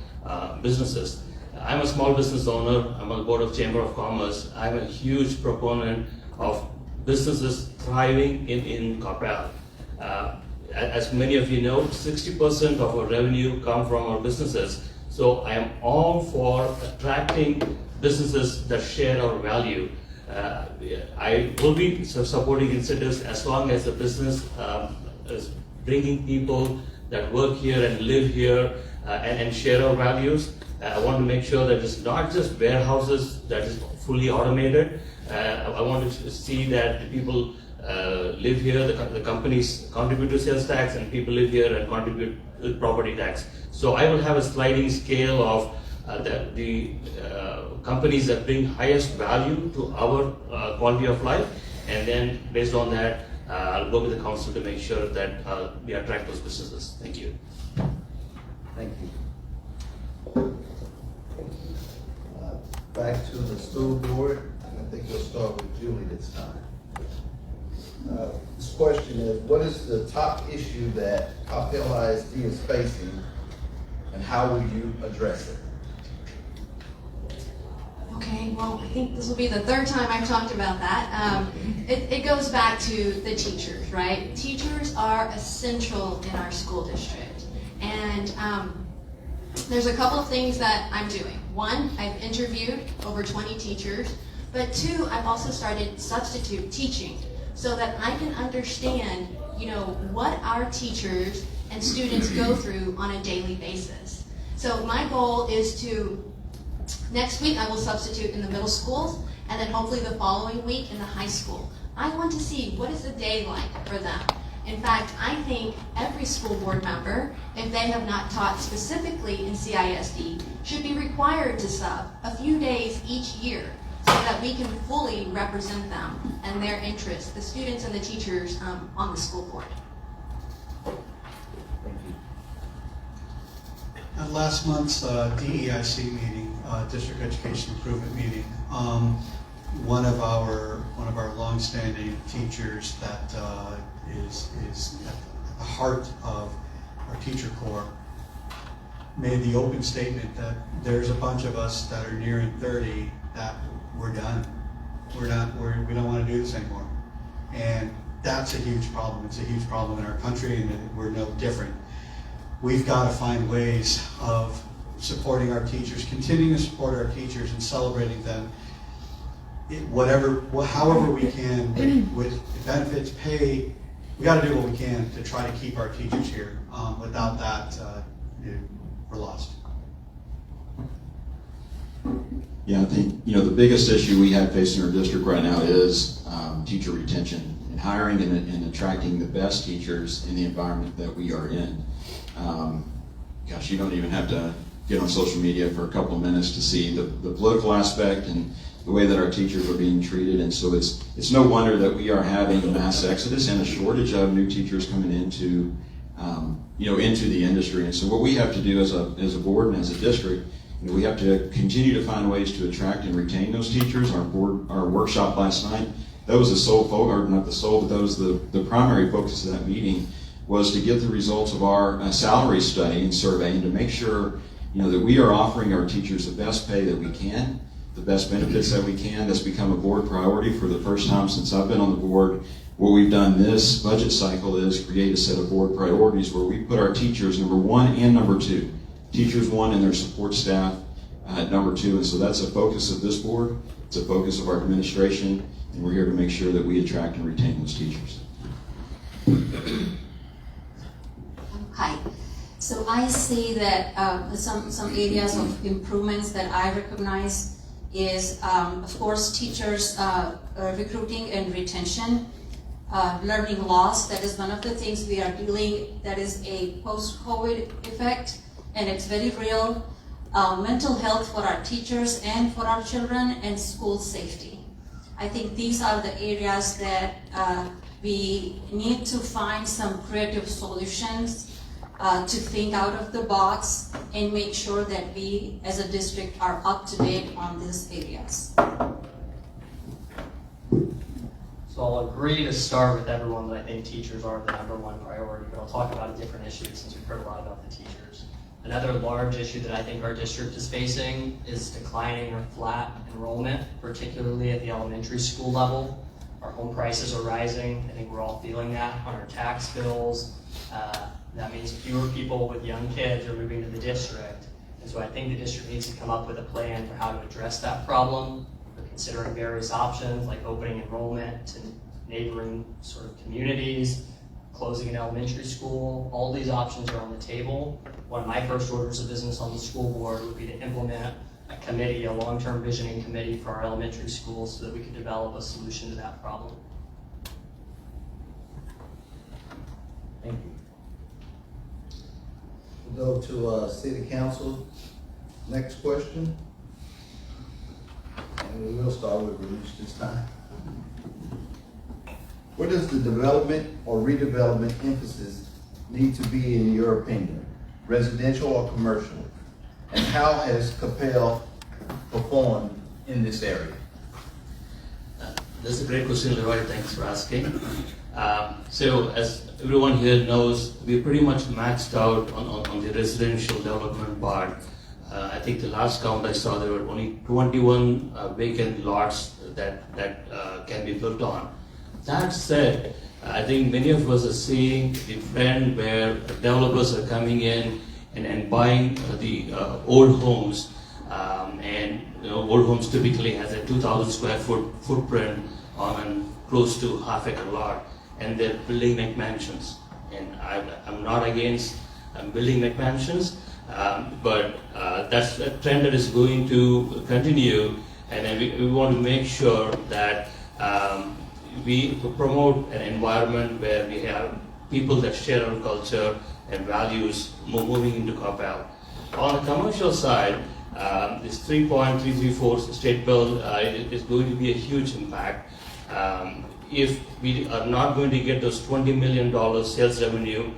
[SPEAKER 4] businesses. I'm a small business owner. I'm on the board of Chamber of Commerce. I'm a huge proponent of businesses thriving in Coppell. As many of you know, 60% of our revenue come from our businesses. So I am all for attracting businesses that share our value. I will be supporting incentives as long as the business is bringing people that work here and live here and share our values. I want to make sure that it's not just warehouses that is fully automated. I want to see that people live here, the companies contribute to sales tax, and people live here and contribute to property tax. So I will have a sliding scale of the companies that bring highest value to our quality of life, and then based on that, I'll work with the council to make sure that we attract those businesses. Thank you.
[SPEAKER 2] Thank you. Back to the school board, and I think we'll start with Julie this time. This question is, what is the top issue that Coppell ISD is facing, and how will you address it?
[SPEAKER 8] Okay, well, I think this will be the third time I've talked about that. It goes back to the teachers, right? Teachers are essential in our school district. And there's a couple of things that I'm doing. One, I've interviewed over 20 teachers, but two, I've also started substitute teaching so that I can understand, what our teachers and students go through on a daily basis. So my goal is to, next week I will substitute in the middle schools, and then hopefully the following week in the high school. I want to see what is the day like for them. In fact, I think every school board member, if they have not taught specifically in CISD, should be required to sub a few days each year so that we can fully represent them and their interests, the students and the teachers on the school board.
[SPEAKER 2] Thank you.
[SPEAKER 9] At last month's DEIC meeting, District Education Improvement meeting, one of our longstanding teachers that is at the heart of our teacher corps made the open statement that there's a bunch of us that are nearing 30 that we're done. We don't want to do this anymore. And that's a huge problem. It's a huge problem in our country, and we're no different. We've got to find ways of supporting our teachers, continuing to support our teachers and celebrating them, however we can, with benefits, pay. We got to do what we can to try to keep our teachers here. Without that, we're lost.
[SPEAKER 5] Yeah, I think, the biggest issue we have facing our district right now is teacher retention and hiring and attracting the best teachers in the environment that we are in. You don't even have to get on social media for a couple of minutes to see the political aspect and the way that our teachers are being treated. And so it's no wonder that we are having a mass exodus and a shortage of new teachers coming into the industry. And so what we have to do as a board and as a district, we have to continue to find ways to attract and retain those teachers. Our workshop last night, that was the primary focus of that meeting was to get the results of our salary study and survey and to make sure, that we are offering our teachers the best pay that we can, the best benefits that we can. That's become a board priority for the first time since I've been on the board. What we've done this budget cycle is create a set of board priorities where we put our teachers number one and number two. Teachers one and their support staff at number two. And so that's a focus of this board. It's a focus of our administration. And we're here to make sure that we attract and retain those teachers.
[SPEAKER 6] Hi. So I see that some areas of improvements that I recognize is, of course, teachers recruiting and retention, learning loss. That is one of the things we are dealing. That is a post-COVID effect, and it's very real. Mental health for our teachers and for our children, and school safety. I think these are the areas that we need to find some creative solutions to think out of the box and make sure that we as a district are up to date on these areas.
[SPEAKER 7] So I'll agree to start with everyone that I think teachers are the number one priority, but I'll talk about a different issue since we've heard a lot about the teachers. Another large issue that I think our district is facing is declining or flat enrollment, particularly at the elementary school level. Our home prices are rising. I think we're all feeling that on our tax bills. That means fewer people with young kids are moving to the district. And so I think the district needs to come up with a plan for how to address that problem. We're considering various options like opening enrollment to neighboring sort of communities, closing an elementary school. All these options are on the table. One of my first orders of business on the school board would be to implement a committee, a long-term visioning committee for our elementary schools so that we could develop a solution to that problem.
[SPEAKER 2] Thank you. We'll go to City Council. Next question. And we'll start with Bruce this time. What does the development or redevelopment emphasis need to be in your opinion, residential or commercial? And how has Coppell performed in this area?
[SPEAKER 4] That's a great question, Leroy. Thanks for asking. So as everyone here knows, we're pretty much maxed out on the residential development part. I think the last count I saw, there were only 21 vacant lots that can be built on. That said, I think many of us are seeing the trend where developers are coming in and buying the old homes. And old homes typically has a 2,000 square foot footprint on a close to half-acre lot, and they're building McMansions. And I'm not against building McMansions, but that's a trend that is going to continue, and then we want to make sure that we promote an environment where we have people that share our culture and values moving into Coppell. On the commercial side, this 3.334 state bill is going to be a huge impact. If we are not going to get those $20 million sales revenue,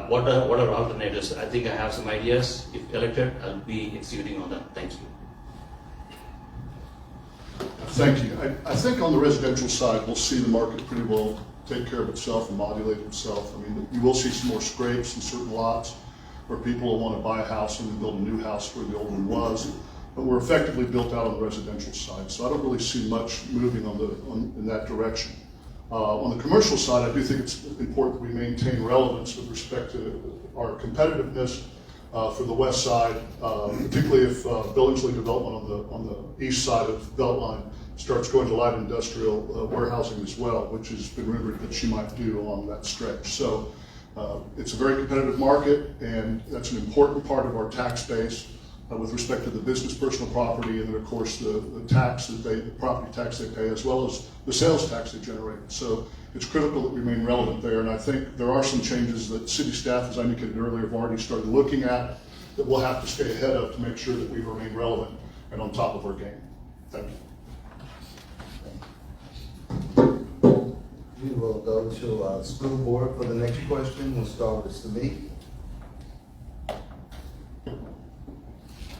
[SPEAKER 4] what are alternatives? I think I have some ideas. If elected, I'll be executing on them. Thank you.
[SPEAKER 3] Thank you. I think on the residential side, we'll see the market pretty well take care of itself and modulate itself. I mean, you will see some more scrapes in certain lots where people will want to buy a house and then build a new house where the old one was. But we're effectively built out on the residential side, so I don't really see much moving in that direction. On the commercial side, I do think it's important that we maintain relevance with respect to our competitiveness for the west side, particularly if Billingsley development on the east side of Beltline starts going to light industrial warehousing as well, which has been rumored that she might do along that stretch. So it's a very competitive market, and that's an important part of our tax base with respect to the business personal property, and then of course the tax that the property tax they pay, as well as the sales tax they generate. So it's critical that we remain relevant there, and I think there are some changes that city staff, as I indicated earlier, have already started looking at that we'll have to stay ahead of to make sure that we remain relevant and on top of our game. Thank you.
[SPEAKER 2] We will go to school board for the next question. We'll start with Samit.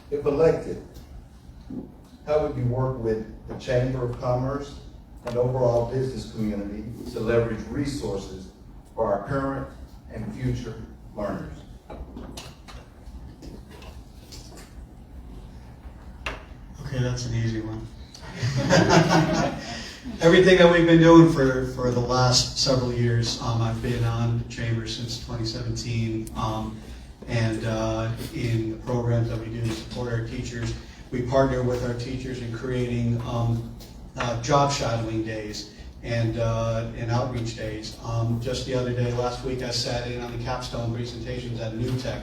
[SPEAKER 2] If elected, how would you work with the Chamber of Commerce and overall business community to leverage resources for our current and future learners?
[SPEAKER 9] Okay, that's an easy one. Everything that we've been doing for the last several years, I've been on the Chamber since 2017, and in the programs that we do to support our teachers, we partner with our teachers in creating job shadowing days and outreach days. Just the other day, last week, I sat in on the capstone presentations at New Tech,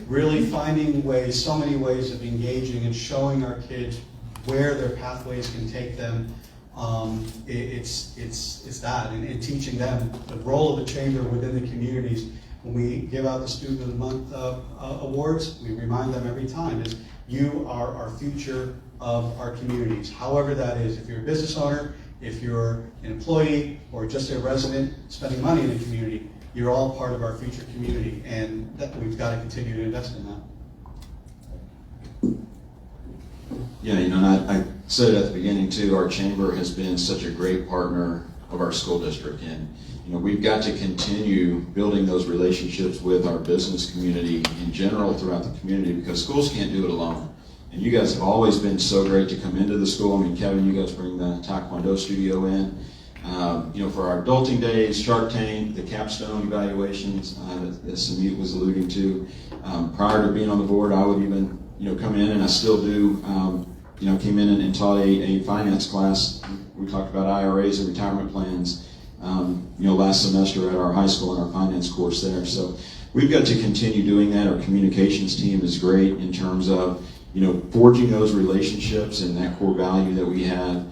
[SPEAKER 9] really finding ways, so many ways of engaging and showing our kids where their pathways can take them. It's that, and teaching them the role of the Chamber within the communities. When we give out the Student of the Month awards, we remind them every time is you are our future of our communities. However that is, if you're a business owner, if you're an employee, or just a resident spending money in the community, you're all part of our future community, and that we've got to continue to invest in that.
[SPEAKER 5] Yeah, and I said at the beginning too, our chamber has been such a great partner of our school district, and we've got to continue building those relationships with our business community in general throughout the community, because schools can't do it alone. And you guys have always been so great to come into the school. I mean, Kevin, you guys bring the Taekwondo studio in. For our adulting days, Shark Tank, the capstone evaluations that Samit was alluding to. Prior to being on the board, I would even come in, and I still do. Came in and taught a finance class. We talked about IRAs and retirement plans. Last semester at our high school in our finance course there. So we've got to continue doing that. Our communications team is great in terms of forging those relationships and that core value that we have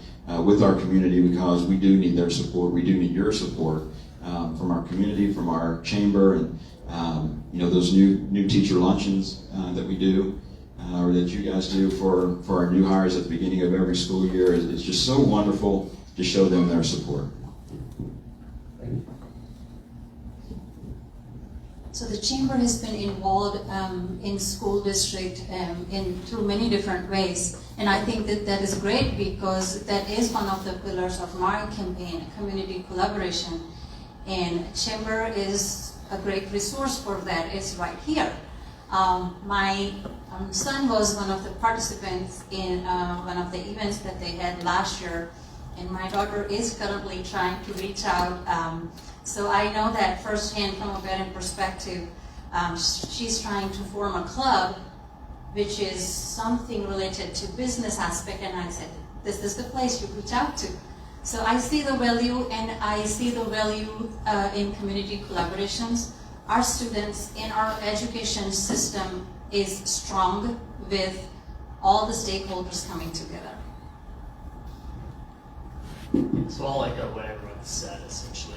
[SPEAKER 5] with our community, because we do need their support. We do need your support from our community, from our chamber, and those new teacher luncheons that we do. or that you guys do for our new hires at the beginning of every school year. It's just so wonderful to show them their support.
[SPEAKER 6] So the Chamber has been involved in school district through many different ways. And I think that is great because that is one of the pillars of my campaign, community collaboration. And Chamber is a great resource for that. It's right here. My son was one of the participants in one of the events that they had last year. And my daughter is currently trying to reach out. So I know that firsthand from a parent perspective. She's trying to form a club, which is something related to business aspect, and I said, this is the place you reach out to. So I see the value, and I see the value in community collaborations. Our students in our education system is strong with all the stakeholders coming together.
[SPEAKER 7] So I'll echo what everyone said, essentially.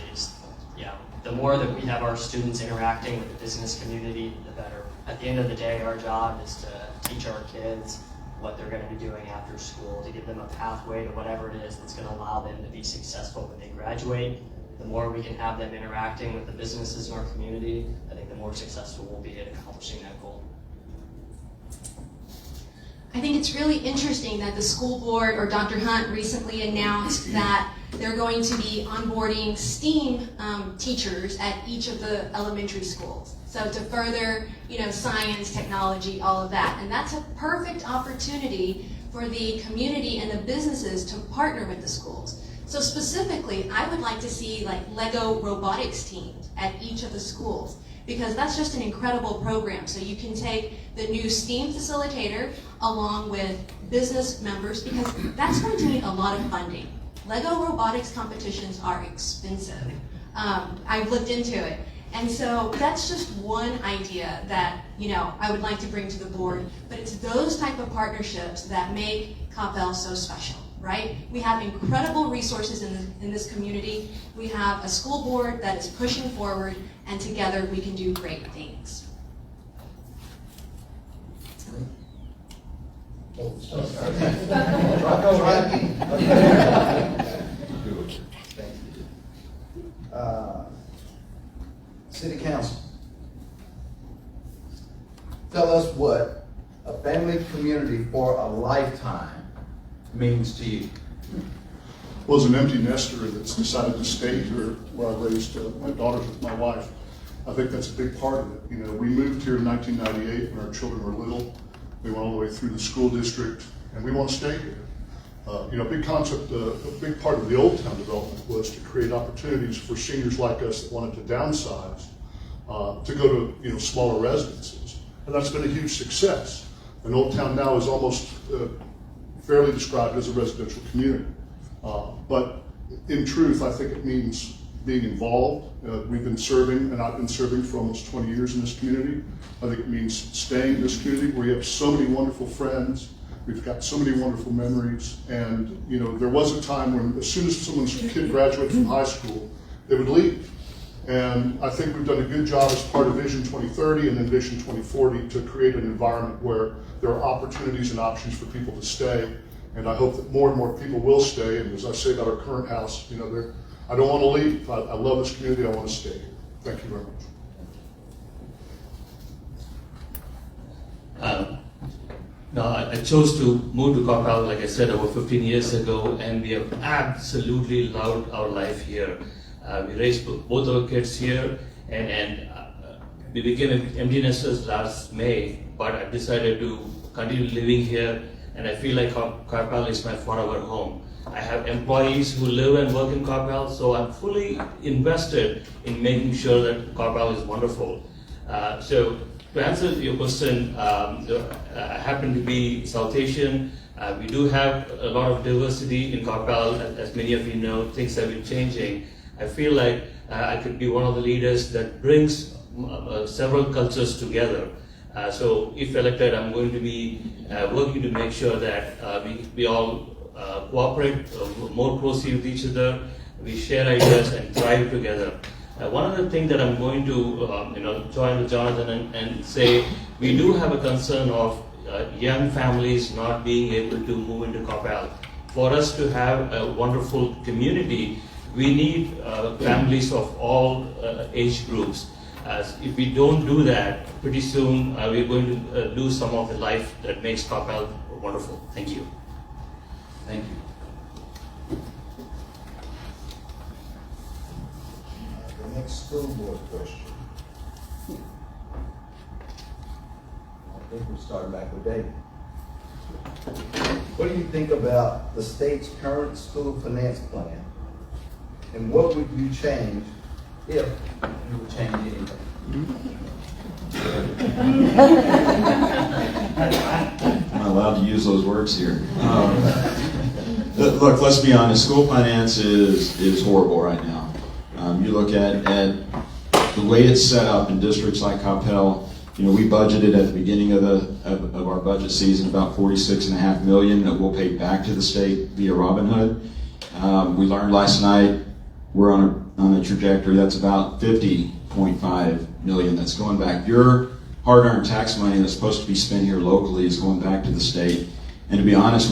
[SPEAKER 7] The more that we have our students interacting with the business community, the better. At the end of the day, our job is to teach our kids what they're going to be doing after school, to give them a pathway to whatever it is that's going to allow them to be successful when they graduate. The more we can have them interacting with the businesses in our community, I think the more successful we'll be at accomplishing that goal.
[SPEAKER 8] I think it's really interesting that the school board, or Dr. Hunt, recently announced that they're going to be onboarding STEAM teachers at each of the elementary schools. So to further, science, technology, all of that. And that's a perfect opportunity for the community and the businesses to partner with the schools. So specifically, I would like to see like Lego robotics teams at each of the schools, because that's just an incredible program. So you can take the new STEAM facilitator along with business members, because that's going to need a lot of funding. Lego robotics competitions are expensive. I've looked into it. And so that's just one idea that, I would like to bring to the board, but it's those type of partnerships that make Coppell so special, right? We have incredible resources in this community. We have a school board that is pushing forward, and together we can do great things.
[SPEAKER 2] City Council, tell us what a family community for a lifetime means to you.
[SPEAKER 3] Well, as an empty nester that's decided to stay here where I raised my daughters with my wife, I think that's a big part of it. We moved here in 1998 when our children were little. We went all the way through the school district, and we want to stay here. A big concept, a big part of the Old Town development was to create opportunities for seniors like us that wanted to downsize to go to smaller residences, and that's been a huge success. And Old Town now is almost fairly described as a residential community. But in truth, I think it means being involved. We've been serving, and I've been serving for almost 20 years in this community. I think it means staying in this community where you have so many wonderful friends. We've got so many wonderful memories. And, there was a time when as soon as someone's kid graduated from high school, they would leave. And I think we've done a good job as part of Vision 2030 and then Vision 2040 to create an environment where there are opportunities and options for people to stay. And I hope that more and more people will stay. And as I say about our current house, I don't want to leave. I love this community. I want to stay here. Thank you very much.
[SPEAKER 4] No, I chose to move to Coppell, like I said, over 15 years ago, and we have absolutely loved our life here. We raised both our kids here, and we became empty nesters last May, but I decided to continue living here, and I feel like Coppell is my forever home. I have employees who live and work in Coppell, so I'm fully invested in making sure that Coppell is wonderful. So to answer your question, I happen to be South Asian. We do have a lot of diversity in Coppell, as many of you know. Things have been changing. I feel like I could be one of the leaders that brings several cultures together. So if elected, I'm going to be working to make sure that we all cooperate more closely with each other, we share ideas and thrive together. One of the things that I'm going to join with Jonathan and say, we do have a concern of young families not being able to move into Coppell. For us to have a wonderful community, we need families of all age groups. If we don't do that, pretty soon we're going to lose some of the life that makes Coppell wonderful. Thank you.
[SPEAKER 2] Thank you.
[SPEAKER 10] The next school board question. I think we're starting back with David. What do you think about the state's current school finance plan? And what would you change if you would change anything?
[SPEAKER 5] I'm not allowed to use those words here. Look, let's be honest, school finance is horrible right now. You look at the way it's set up in districts like Coppell. We budgeted at the beginning of our budget season about $46.5 million that we'll pay back to the state via Robin Hood. We learned last night we're on a trajectory that's about $50.5 million that's going back. Your hard-earned tax money that's supposed to be spent here locally is going back to the state. And to be honest,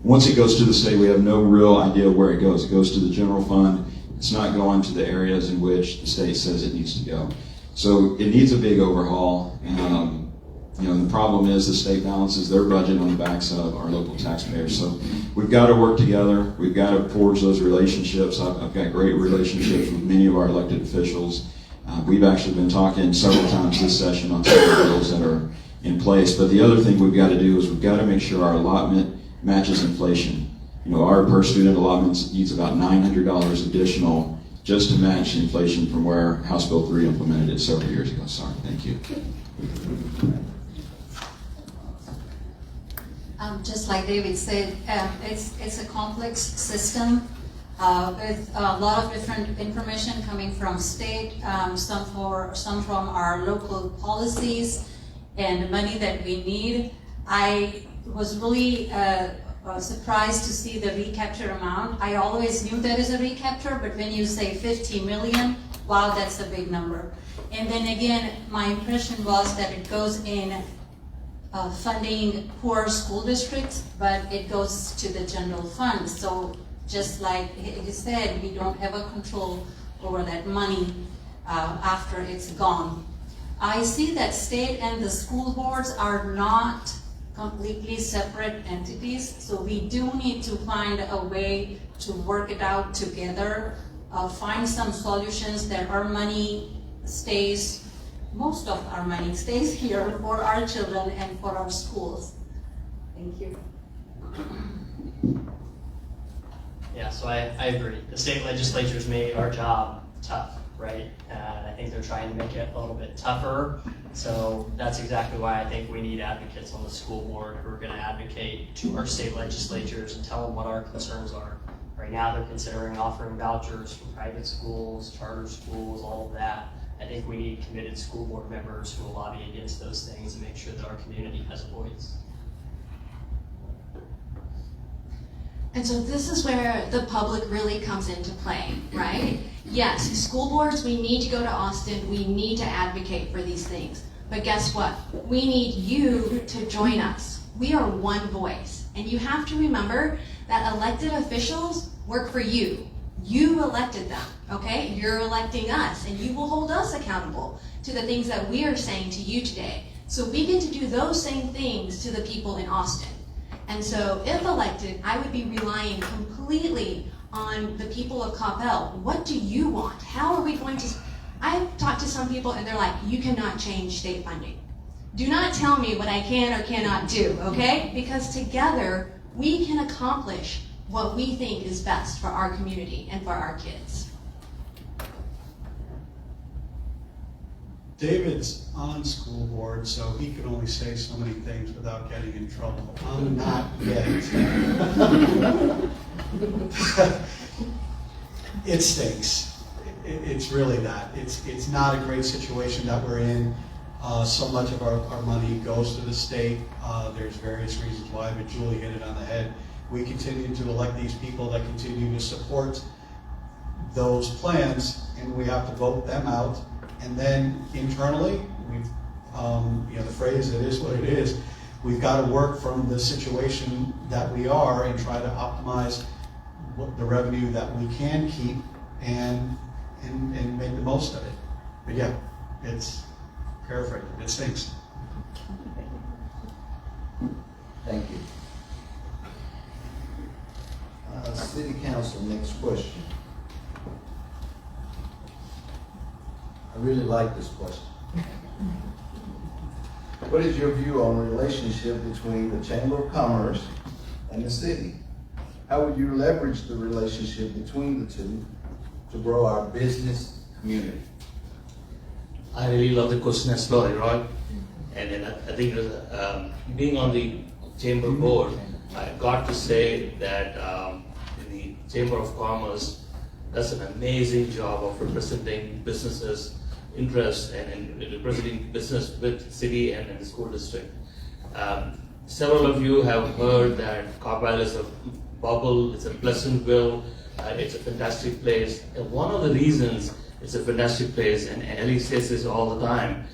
[SPEAKER 5] once it goes to the state, we have no real idea where it goes. It goes to the general fund. It's not going to the areas in which the state says it needs to go. So it needs a big overhaul. And the problem is the state balances their budget on the backs of our local taxpayers. So we've got to work together. We've got to forge those relationships. I've got great relationships with many of our elected officials. We've actually been talking several times this session on several bills that are in place. But the other thing we've got to do is we've got to make sure our allotment matches inflation. Our per student allotment needs about $900 additional just to match inflation from where House Bill 3 implemented it several years ago. Sorry, thank you.
[SPEAKER 6] Just like David said, it's a complex system with a lot of different information coming from state, some from our local policies and money that we need. I was really surprised to see the recapture amount. I always knew there is a recapture, but when you say 50 million, wow, that's a big number. And then again, my impression was that it goes in funding poor school districts, but it goes to the general fund. So just like he said, we don't have a control over that money after it's gone. I see that state and the school boards are not completely separate entities, so we do need to find a way to work it out together, find some solutions that our money stays, most of our money stays here for our children and for our schools. Thank you.
[SPEAKER 7] Yeah, so I agree. The state legislatures made our job tough, right? And I think they're trying to make it a little bit tougher. So that's exactly why I think we need advocates on the school board who are going to advocate to our state legislatures and tell them what our concerns are. Right now they're considering offering vouchers for private schools, charter schools, all of that. I think we need committed school board members who will lobby against those things and make sure that our community has a voice.
[SPEAKER 8] And so this is where the public really comes into play, right? Yes, school boards, we need to go to Austin, we need to advocate for these things. But guess what? We need you to join us. We are one voice. And you have to remember that elected officials work for you. You elected them, okay? You're electing us, and you will hold us accountable to the things that we are saying to you today. So we get to do those same things to the people in Austin. And so if elected, I would be relying completely on the people of Coppell. What do you want? How are we going to... I've talked to some people and they're like, you cannot change state funding. Do not tell me what I can or cannot do, okay? Because together, we can accomplish what we think is best for our community and for our kids.
[SPEAKER 9] David's on school board, so he can only say so many things without getting in trouble. I'm not yet. It stinks. It's really that. It's not a great situation that we're in. So much of our money goes to the state. There's various reasons why, but Julie hit it on the head. We continue to elect these people that continue to support those plans, and we have to vote them out. And then internally, we've, the phrase, it is what it is. we've got to work from the situation that we are and try to optimize the revenue that we can keep and make the most of it. But yeah, it's paraphrasing, it stinks.
[SPEAKER 10] Thank you. City Council, next question. I really like this question. What is your view on the relationship between the Chamber of Commerce and the city? How would you leverage the relationship between the two to grow our business community?
[SPEAKER 4] I really love the question as well, right? And then I think being on the Chamber board, I got to say that the Chamber of Commerce does an amazing job of representing businesses' interests and representing business with city and the school district. Several of you have heard that Coppell is a bubble, it's a Pleasantville, it's a fantastic place. And one of the reasons it's a fantastic place, and Ellie says this all the time,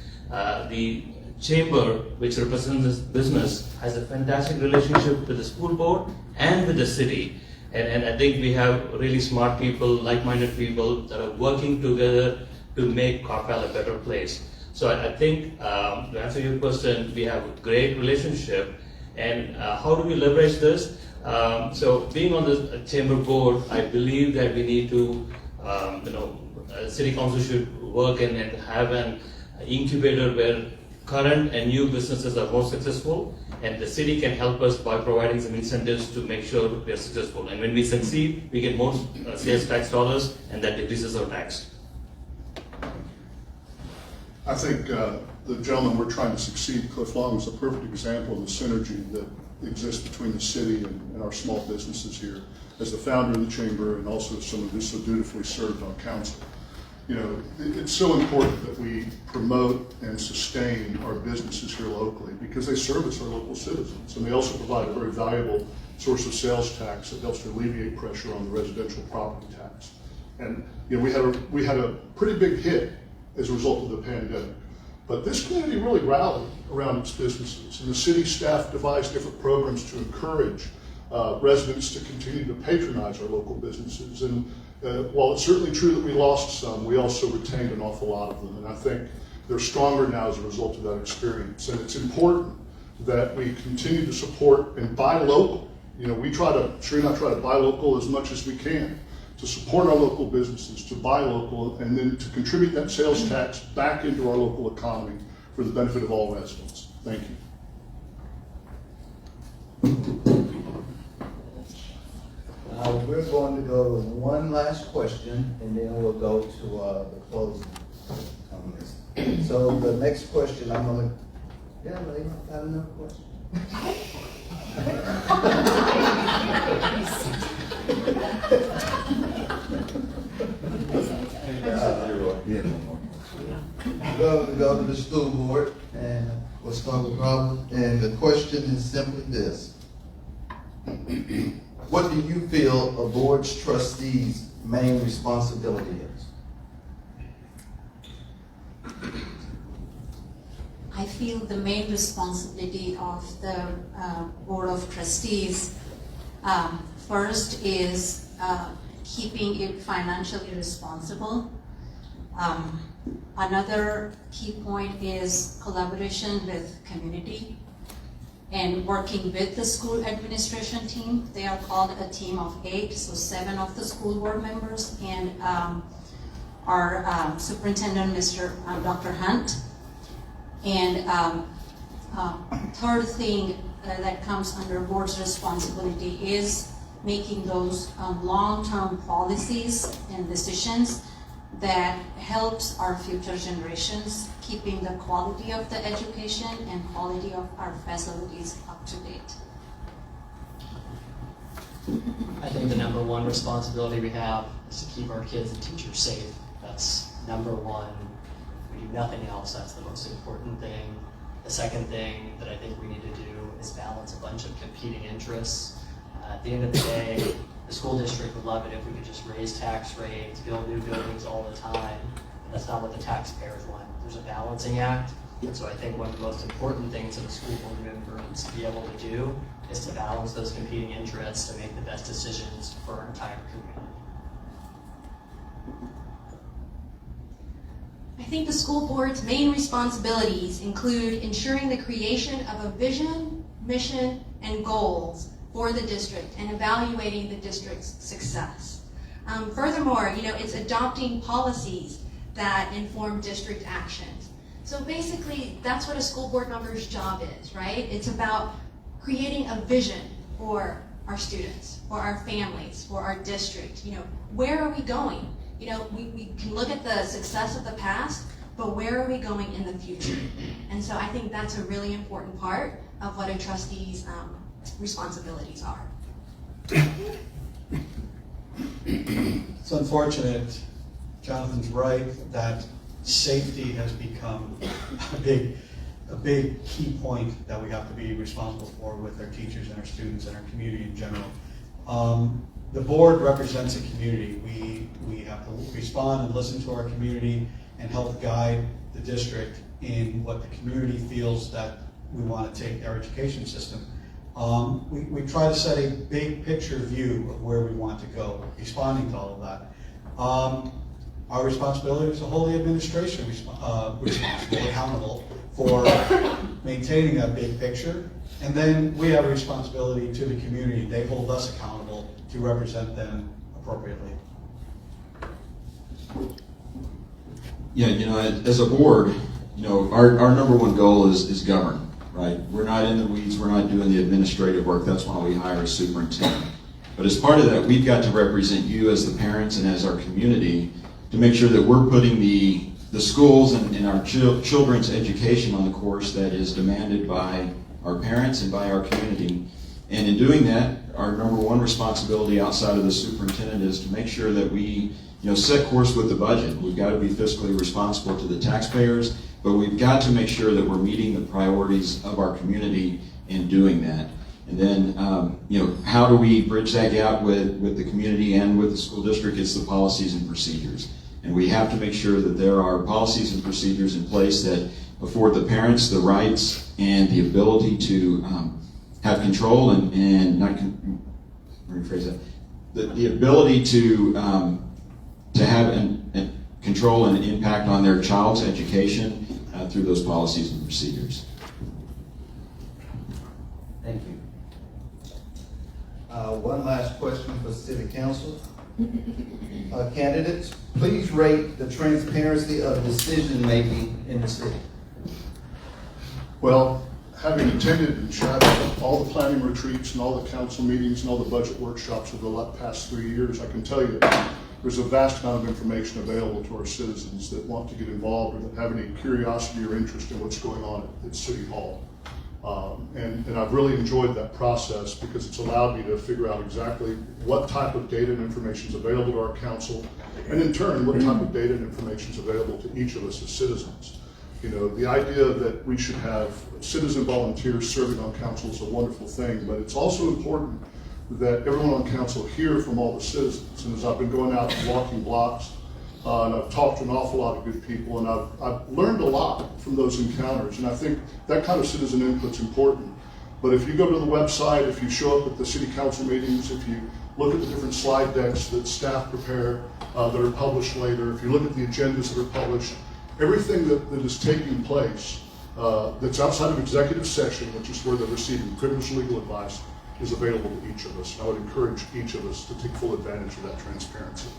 [SPEAKER 4] the Chamber, which represents this business, has a fantastic relationship with the school board and with the city. And I think we have really smart people, like-minded people that are working together to make Coppell a better place. So I think, to answer your question, we have a great relationship. And how do we leverage this? So being on the Chamber board, I believe that we need to, City Council should work and have an incubator where current and new businesses are more successful, and the city can help us by providing some incentives to make sure we are successful. And when we succeed, we get more sales tax dollars, and that decreases our tax.
[SPEAKER 3] I think the gentleman we're trying to succeed, Cliff Long, is a perfect example of the synergy that exists between the city and our small businesses here. As the founder of the chamber and also someone who's so dutifully served on council, it's so important that we promote and sustain our businesses here locally because they service our local citizens, and they also provide a very valuable source of sales tax that helps to alleviate pressure on the residential property tax. And we had a pretty big hit as a result of the pandemic, but this community really rallied around its businesses, and the city staff devised different programs to encourage residents to continue to patronize our local businesses. And while it's certainly true that we lost some, we also retained an awful lot of them. And I think they're stronger now as a result of that experience. And it's important that we continue to support and buy local. We try to buy local as much as we can, to support our local businesses, to buy local, and then to contribute that sales tax back into our local economy for the benefit of all residents. Thank you.
[SPEAKER 10] We're going to go to one last question, and then we'll go to the closing comments. So the next question, I'm going to, lady, got another question? We're going to go to the school board, and we'll start with Robert. And the question is simply this. What do you feel a board's trustees' main responsibility is?
[SPEAKER 6] I feel the main responsibility of the Board of Trustees first is keeping it financially responsible. Another key point is collaboration with community and working with the school administration team. They are called a team of 8, so 7 of the school board members and our superintendent, Dr. Hunt. And third thing that comes under board's responsibility is making those long-term policies and decisions that helps our future generations, keeping the quality of the education and quality of our facilities up to date.
[SPEAKER 7] I think the number one responsibility we have is to keep our kids and teachers safe. That's number one. If we do nothing else, that's the most important thing. The second thing that I think we need to do is balance a bunch of competing interests. At the end of the day, the school district would love it if we could just raise tax rates, build new buildings all the time. But that's not what the taxpayers want. There's a balancing act. And so I think one of the most important things that a school board member needs to be able to do is to balance those competing interests to make the best decisions for our entire community.
[SPEAKER 8] I think the school board's main responsibilities include ensuring the creation of a vision, mission, and goals for the district and evaluating the district's success. Furthermore, it's adopting policies that inform district actions. So basically, that's what a school board member's job is, right? It's about creating a vision for our students, for our families, for our district. Where are we going? We can look at the success of the past, but where are we going in the future? And so I think that's a really important part of what a trustee's responsibilities are.
[SPEAKER 9] It's unfortunate, Jonathan's right, that safety has become a big key point that we have to be responsible for with our teachers and our students and our community in general. The board represents a community. We have to respond and listen to our community and help guide the district in what the community feels that we want to take our education system. We try to set a big picture view of where we want to go, responding to all of that. Our responsibility is to hold the administration responsible, accountable for maintaining that big picture. And then we have a responsibility to the community. They hold us accountable to represent them appropriately.
[SPEAKER 5] Yeah, as a board, our number one goal is govern, right? We're not in the weeds, we're not doing the administrative work. That's why we hire a superintendent. But as part of that, we've got to represent you as the parents and as our community to make sure that we're putting the schools and our children's education on the course that is demanded by our parents and by our community. And in doing that, our number one responsibility outside of the superintendent is to make sure that we set course with the budget. We've got to be fiscally responsible to the taxpayers, but we've got to make sure that we're meeting the priorities of our community in doing that. And then, how do we bridge that gap with the community and with the school district? It's the policies and procedures. And we have to make sure that there are policies and procedures in place that afford the parents the rights and the ability to have control and not, rephrase that, the ability to have an control and impact on their child's education through those policies and procedures.
[SPEAKER 10] Thank you. One last question for City Council. Candidates, please rate the transparency of decision making in the city.
[SPEAKER 3] Well, having attended and shadowed all the planning retreats and all the council meetings and all the budget workshops over the past 3 years, I can tell you there's a vast amount of information available to our citizens that want to get involved or that have any curiosity or interest in what's going on at City Hall. And I've really enjoyed that process because it's allowed me to figure out exactly what type of data and information is available to our council, and in turn, what type of data and information is available to each of us as citizens. The idea that we should have citizen volunteers serving on council is a wonderful thing, but it's also important that everyone on council hear from all the citizens. And as I've been going out and walking blocks, and I've talked to an awful lot of good people, and I've learned a lot from those encounters, and I think that kind of citizen input's important. But if you go to the website, if you show up at the city council meetings, if you look at the different slide decks that staff prepare that are published later, if you look at the agendas that are published, everything that is taking place that's outside of executive session, which is where they're receiving privileged legal advice, is available to each of us. And I would encourage each of us to take full advantage of that transparency.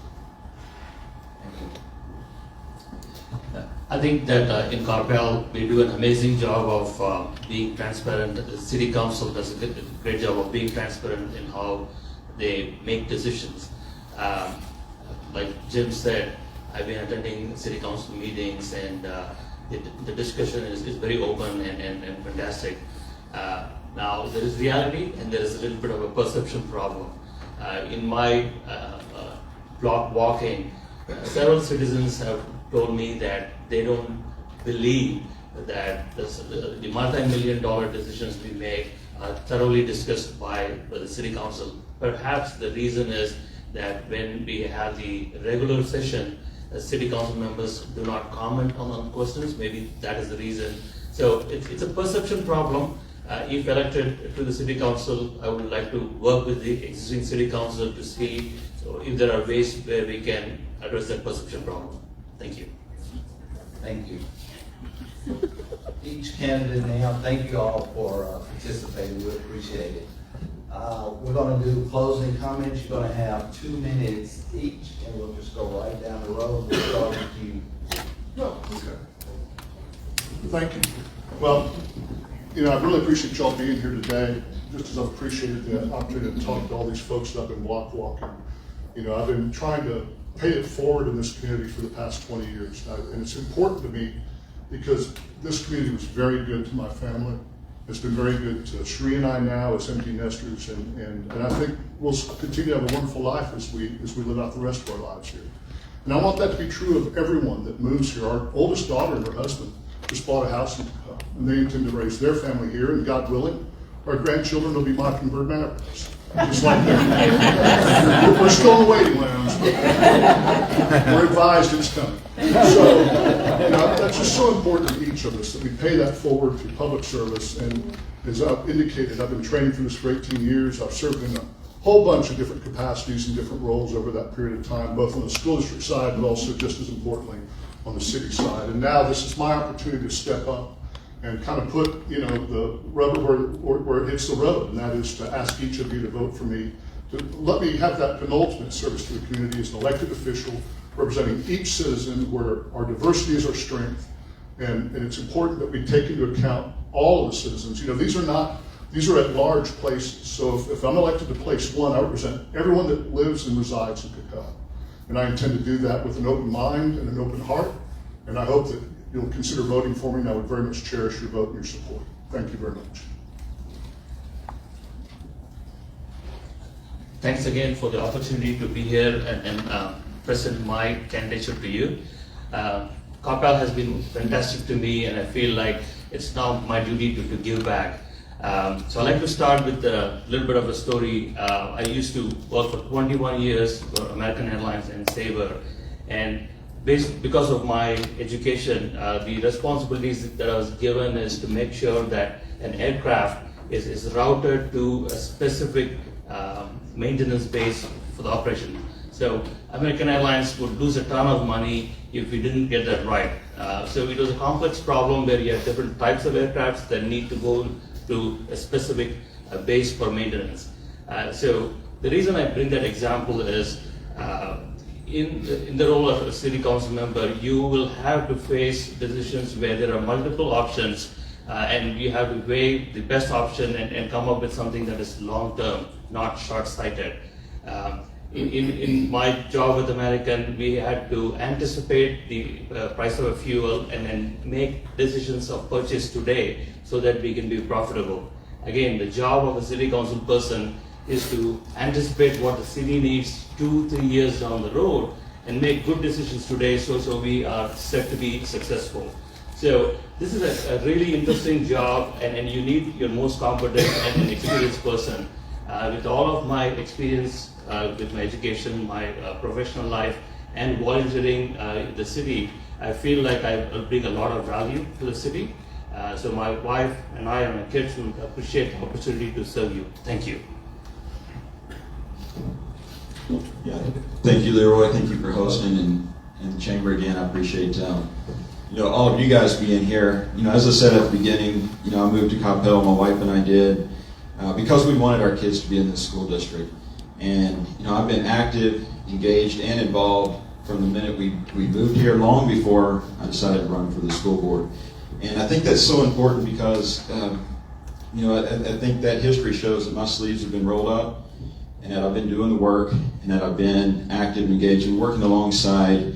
[SPEAKER 4] I think that in Coppell, we do an amazing job of being transparent. The City Council does a great job of being transparent in how they make decisions. Like Jim said, I've been attending City Council meetings, and the discussion is very open and fantastic. Now, there is reality and there is a little bit of a perception problem. In my block walking, several citizens have told me that they don't believe that the multi-million-dollar decisions we make are thoroughly discussed by the City Council. Perhaps the reason is that when we have the regular session, city council members do not comment on questions. Maybe that is the reason. So it's a perception problem. If elected to the city council, I would like to work with the existing city council to see if there are ways where we can address that perception problem. Thank you.
[SPEAKER 10] Thank you. Each candidate now, thank you all for participating. We appreciate it. We're going to do closing comments. You're going to have 2 minutes each, and we'll just go right down the road. We'll start with you.
[SPEAKER 3] Okay. Thank you. Well, I really appreciate y'all being here today, just as I've appreciated the opportunity to talk to all these folks that I've been block walking. I've been trying to pay it forward in this community for the past 20 years. And it's important to me because this community was very good to my family. It's been very good to Sheree and I now as empty nesters, and I think we'll continue to have a wonderful life as we live out the rest of our lives here. And I want that to be true of everyone that moves here. Our oldest daughter and her husband just bought a house in Coppell, and they intend to raise their family here, and God willing, our grandchildren will be Mockingbird Mavericks, just like them. We're still in the waiting lounge, but we're advised it's coming. So, that's just so important to each of us that we pay that forward through public service. And as I've indicated, I've been training for this for 18 years. I've served in a whole bunch of different capacities and different roles over that period of time, both on the school district side, but also just as importantly on the city side. And now this is my opportunity to step up and kind of put, the rubber where it hits the road, and that is to ask each of you to vote for me, to let me have that penultimate service to the community as an elected official, representing each citizen where our diversity is our strength, and it's important that we take into account all of the citizens. These are at large places, so if I'm elected to place 1, I represent everyone that lives and resides in Coppell. And I intend to do that with an open mind and an open heart, and I hope that you'll consider voting for me, and I would very much cherish your vote and your support. Thank you very much.
[SPEAKER 4] Thanks again for the opportunity to be here and present my candidature to you. Coppell has been fantastic to me, and I feel like it's now my duty to give back. So I'd like to start with a little bit of a story. I used to work for 21 years for American Airlines and Sabre, and because of my education, the responsibilities that I was given is to make sure that an aircraft is routed to a specific maintenance base for the operation. So American Airlines would lose a ton of money if we didn't get that right. So it was a complex problem where you have different types of aircrafts that need to go to a specific base for maintenance. So the reason I bring that example is in the role of a city council member, you will have to face decisions where there are multiple options, and you have to weigh the best option and come up with something that is long-term, not short-sighted. In my job with American, we had to anticipate the price of a fuel and then make decisions of purchase today so that we can be profitable. Again, the job of a city council person is to anticipate what the city needs 2-3 years down the road and make good decisions today so we are set to be successful. So this is a really interesting job, and you need your most competent and experienced person. With all of my experience with my education, my professional life, and volunteering the city, I feel like I bring a lot of value to the city. So my wife and I and my kids would appreciate the opportunity to serve you. Thank you.
[SPEAKER 5] Yeah, thank you, Leroy. Thank you for hosting, and the chamber again. I appreciate all of you guys being here. As I said at the beginning, I moved to Coppell. My wife and I did because we wanted our kids to be in this school district. And I've been active, engaged, and involved from the minute we moved here, long before I decided to run for the school board. And I think that's so important because I think that history shows that my sleeves have been rolled up, and that I've been doing the work, and that I've been active, engaged, and working alongside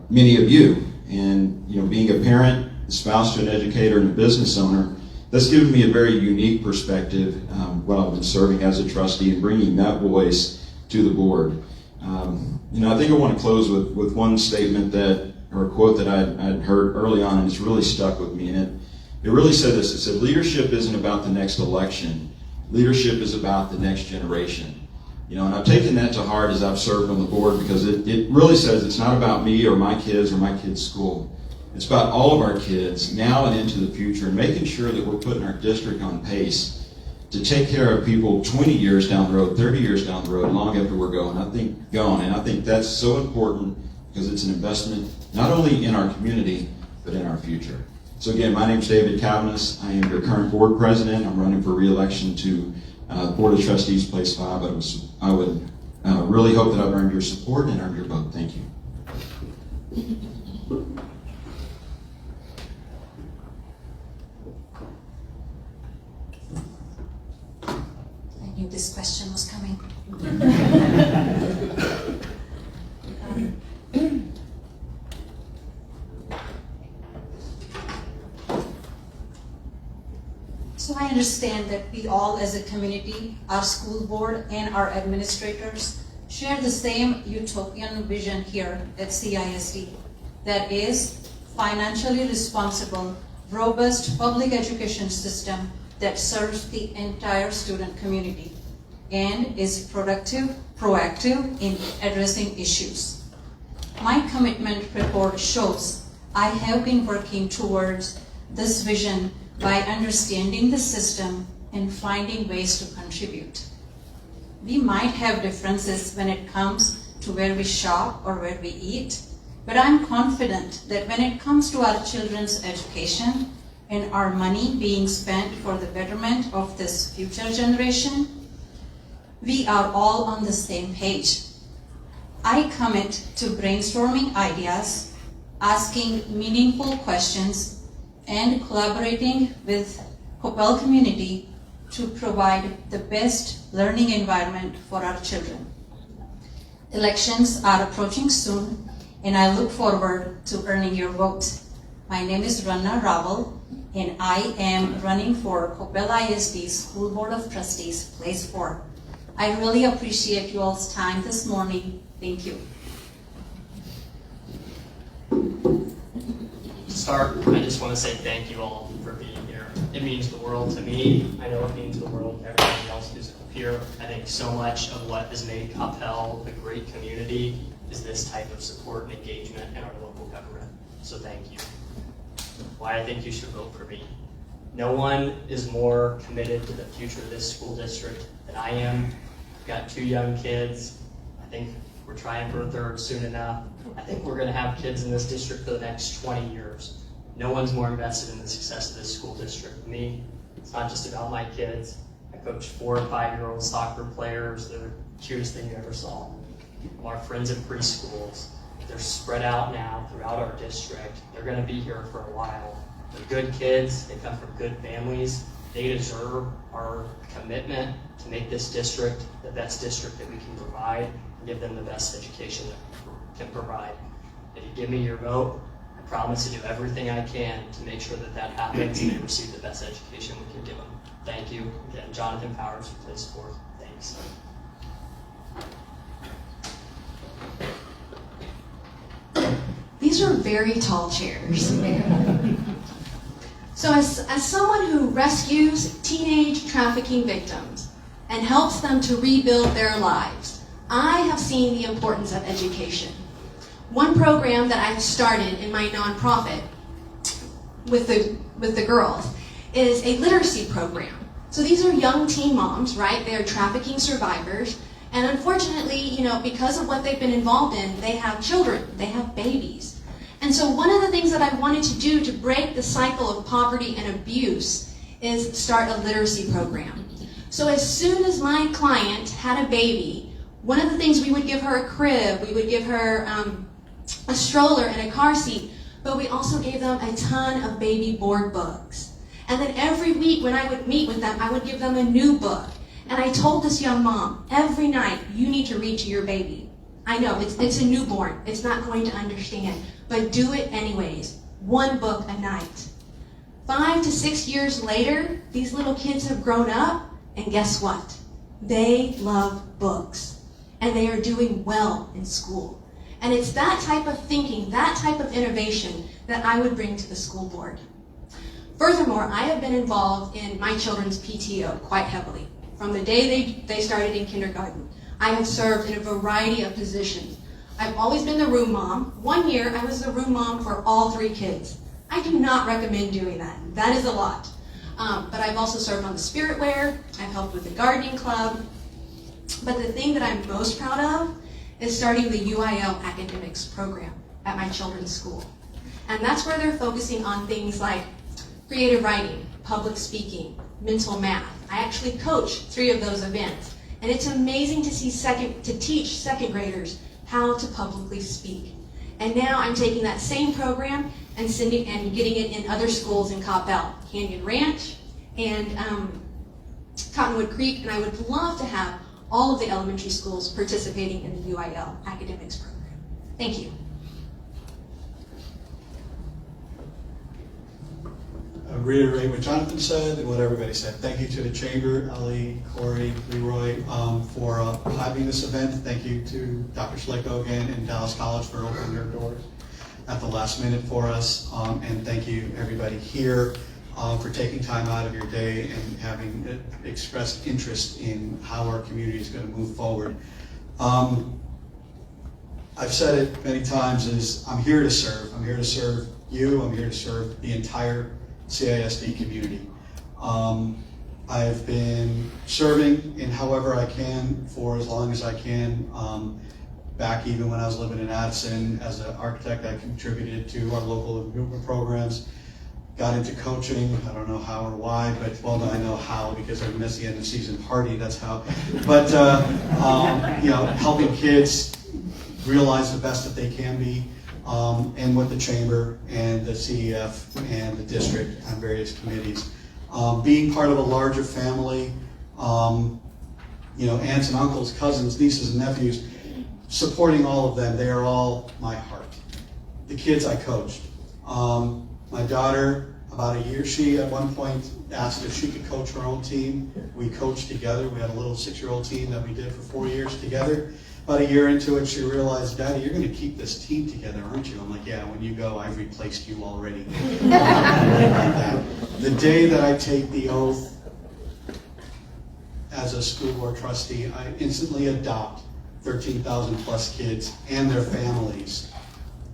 [SPEAKER 5] many of you. And being a parent, a spouse to an educator, and a business owner, that's given me a very unique perspective while I've been serving as a trustee and bringing that voice to the board. I think I want to close with one statement or a quote that I'd heard early on, and it's really stuck with me. And it really said this. It said, leadership isn't about the next election. Leadership is about the next generation. You know, and I've taken that to heart as I've served on the board, because it really says it's not about me or my kids or my kids' school. It's about all of our kids now and into the future, and making sure that we're putting our district on pace to take care of people 20 years down the road, 30 years down the road, long after we're gone. And I think that's so important, because it's an investment not only in our community, but in our future. So again, my name is David Cavanis. I am your current board president. I'm running for re-election to Board of Trustees, Place 5. I would really hope that I've earned your support and earned your vote. Thank you.
[SPEAKER 6] I knew this question was coming. So I understand that we all as a community, our school board and our administrators, share the same utopian vision here at CISD. That is, financially responsible, robust public education system that serves the entire student community and is proactive in addressing issues. My commitment report shows I have been working towards this vision by understanding the system and finding ways to contribute. We might have differences when it comes to where we shop or where we eat, but I'm confident that when it comes to our children's education and our money being spent for the betterment of this future generation, we are all on the same page. I commit to brainstorming ideas, asking meaningful questions, and collaborating with Coppell community to provide the best learning environment for our children. Elections are approaching soon, and I look forward to earning your vote. My name is Ranna Raval, and I am running for Coppell ISD School Board of Trustees, Place 4. I really appreciate you all's time this morning. Thank you.
[SPEAKER 7] To start, I just want to say thank you all for being here. It means the world to me. I know it means the world to everybody else who's up here. I think so much of what has made Coppell a great community is this type of support and engagement in our local government. So thank you. Why I think you should vote for me. No one is more committed to the future of this school district than I am. I've got 2 young kids. I think we're trying for a 3rd soon enough. I think we're going to have kids in this district for the next 20 years. No one's more invested in the success of this school district than me. It's not just about my kids. I coach 4 and 5-year-old soccer players. They're the cutest thing you ever saw. Our friends in preschools, they're spread out now throughout our district. They're going to be here for a while. They're good kids. They come from good families. They deserve our commitment to make this district the best district that we can provide and give them the best education that we can provide. If you give me your vote, I promise to do everything I can to make sure that that happens and they receive the best education we can give them. Thank you. Again, Jonathan Powers from Place 4. Thanks.
[SPEAKER 8] These are very tall chairs. So as someone who rescues teenage trafficking victims and helps them to rebuild their lives, I have seen the importance of education. One program that I've started in my nonprofit with the girls is a literacy program. So these are young teen moms, right? They're trafficking survivors. And unfortunately, because of what they've been involved in, they have children, they have babies. And so one of the things that I wanted to do to break the cycle of poverty and abuse is start a literacy program. So as soon as my client had a baby, one of the things we would give her a crib, we would give her a stroller and a car seat, but we also gave them a ton of baby board books. And then every week when I would meet with them, I would give them a new book. And I told this young mom, every night, you need to read to your baby. I know, it's a newborn. It's not going to understand. But do it anyways. 1 book a night. 5 to 6 years later, these little kids have grown up, and guess what? They love books. And they are doing well in school. And it's that type of thinking, that type of innovation that I would bring to the school board. Furthermore, I have been involved in my children's PTO quite heavily. From the day they started in kindergarten, I have served in a variety of positions. I've always been the room mom. One year, I was the room mom for all 3 kids. I do not recommend doing that. That is a lot. But I've also served on the Spiritware. I've helped with the gardening club. But the thing that I'm most proud of is starting the UIL academics program at my children's school. And that's where they're focusing on things like creative writing, public speaking, mental math. I actually coach 3 of those events. And it's amazing to teach second graders how to publicly speak. And now I'm taking that same program and getting it in other schools in Coppell, Canyon Ranch and Cottonwood Creek, and I would love to have all of the elementary schools participating in the UIL academics program. Thank you.
[SPEAKER 9] I reiterate what Jonathan said and what everybody said. Thank you to the Chamber, Ellie, Corey, Leroy, for having this event. Thank you to Dr. Schlecko again and Dallas College for opening their doors at the last minute for us. And thank you everybody here for taking time out of your day and having expressed interest in how our community is going to move forward. I've said it many times, is I'm here to serve. I'm here to serve you. I'm here to serve the entire CISD community. I've been serving in however I can for as long as I can. Back even when I was living in Addison, as an architect, I contributed to our local improvement programs. Got into coaching, I don't know how or why, but well, I know how because I missed the end of season party, that's how. But you know, helping kids realize the best that they can be, and with the Chamber and the CEF and the district on various committees. Being part of a larger family, you know, aunts and uncles, cousins, nieces and nephews, supporting all of them, they are all my heart. The kids I coached. My daughter, about a year, she at one point asked if she could coach her own team. We coached together. We had a little 6-year-old team that we did for 4 years together. About a year into it, she realized, Daddy, you're going to keep this team together, aren't you? I'm like, yeah, when you go, I've replaced you already. The day that I take the oath as a school board trustee, I instantly adopt 13,000 plus kids and their families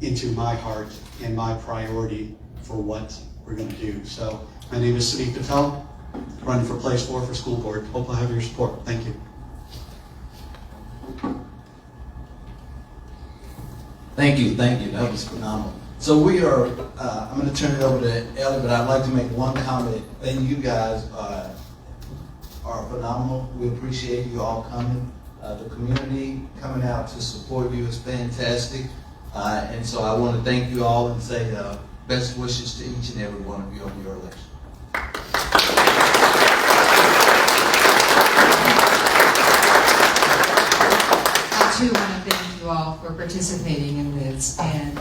[SPEAKER 9] into my heart and my priority for what we're going to do. So my name is Sadiq Patel, running for place 4 for school board. Hope I have your support. Thank you.
[SPEAKER 10] Thank you. That was phenomenal. So we are, I'm going to turn it over to Ellie, but I'd like to make one comment. And you guys are phenomenal. We appreciate you all coming. The community coming out to support you is fantastic. And so I want to thank you all and say best wishes to each and every one of you on your election.
[SPEAKER 1] I too want to thank you all for participating in this, and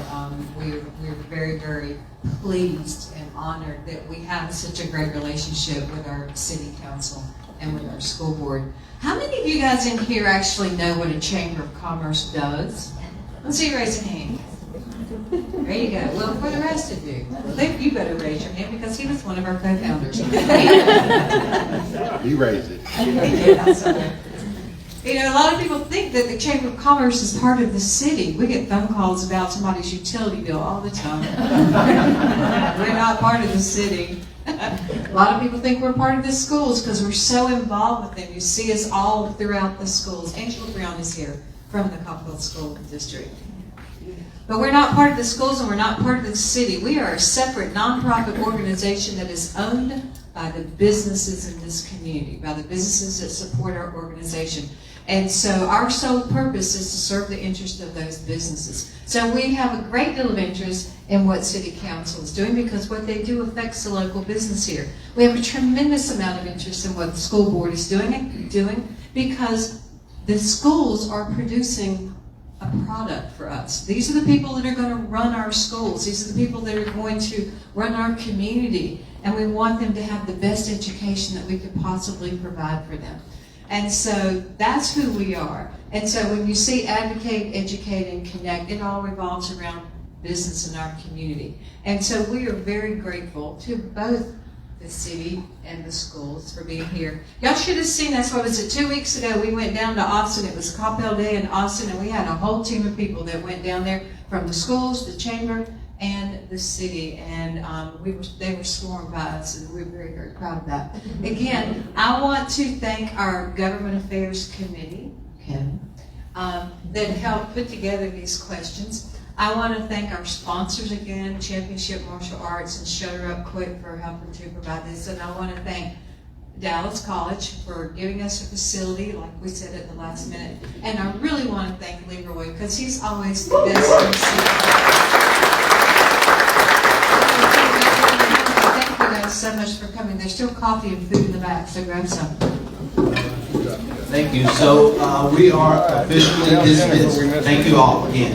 [SPEAKER 1] we're very, very pleased and honored that we have such a great relationship with our city council and with our school board. How many of you guys in here actually know what a Chamber of Commerce does? Let's see you raise your hand. There you go. Well, for the rest of you, you better raise your hand because he was one of our co-founders.
[SPEAKER 11] He raised it.
[SPEAKER 1] Yeah, sorry. You know, a lot of people think that the Chamber of Commerce is part of the city. We get phone calls about somebody's utility bill all the time. We're not part of the city. A lot of people think we're part of the schools because we're so involved with them. You see us all throughout the schools. Angela Brown is here from the Coppell School District. But we're not part of the schools and we're not part of the city. We are a separate nonprofit organization that is owned by the businesses in this community, by the businesses that support our organization. And so our sole purpose is to serve the interest of those businesses. So we have a great deal of interest in what City Council is doing because what they do affects the local business here. We have a tremendous amount of interest in what the school board is doing because the schools are producing a product for us. These are the people that are going to run our schools. These are the people that are going to run our community. And we want them to have the best education that we could possibly provide for them. And so that's who we are. And so when you see advocate, educate, and connect, it all revolves around business in our community. And so we are very grateful to both the city and the schools for being here. Y'all should have seen us, what was it, 2 weeks ago, we went down to Austin. It was Coppell Day in Austin, and we had a whole team of people that went down there from the schools, the chamber, and the city, and they were sworn by us, and we were very, very proud of that. Again, I want to thank our Government Affairs Committee, Ken, that helped put together these questions. I want to thank our sponsors again, Championship Martial Arts and Shutter Up Quick for helping to provide this. And I want to thank Dallas College for giving us a facility, like we said at the last minute. And I really want to thank Leroy, because he's always the best MC. Thank you guys so much for coming. There's still coffee and food in the back, so grab some.
[SPEAKER 11] Thank you. So we are officially dismissed. Thank you all again.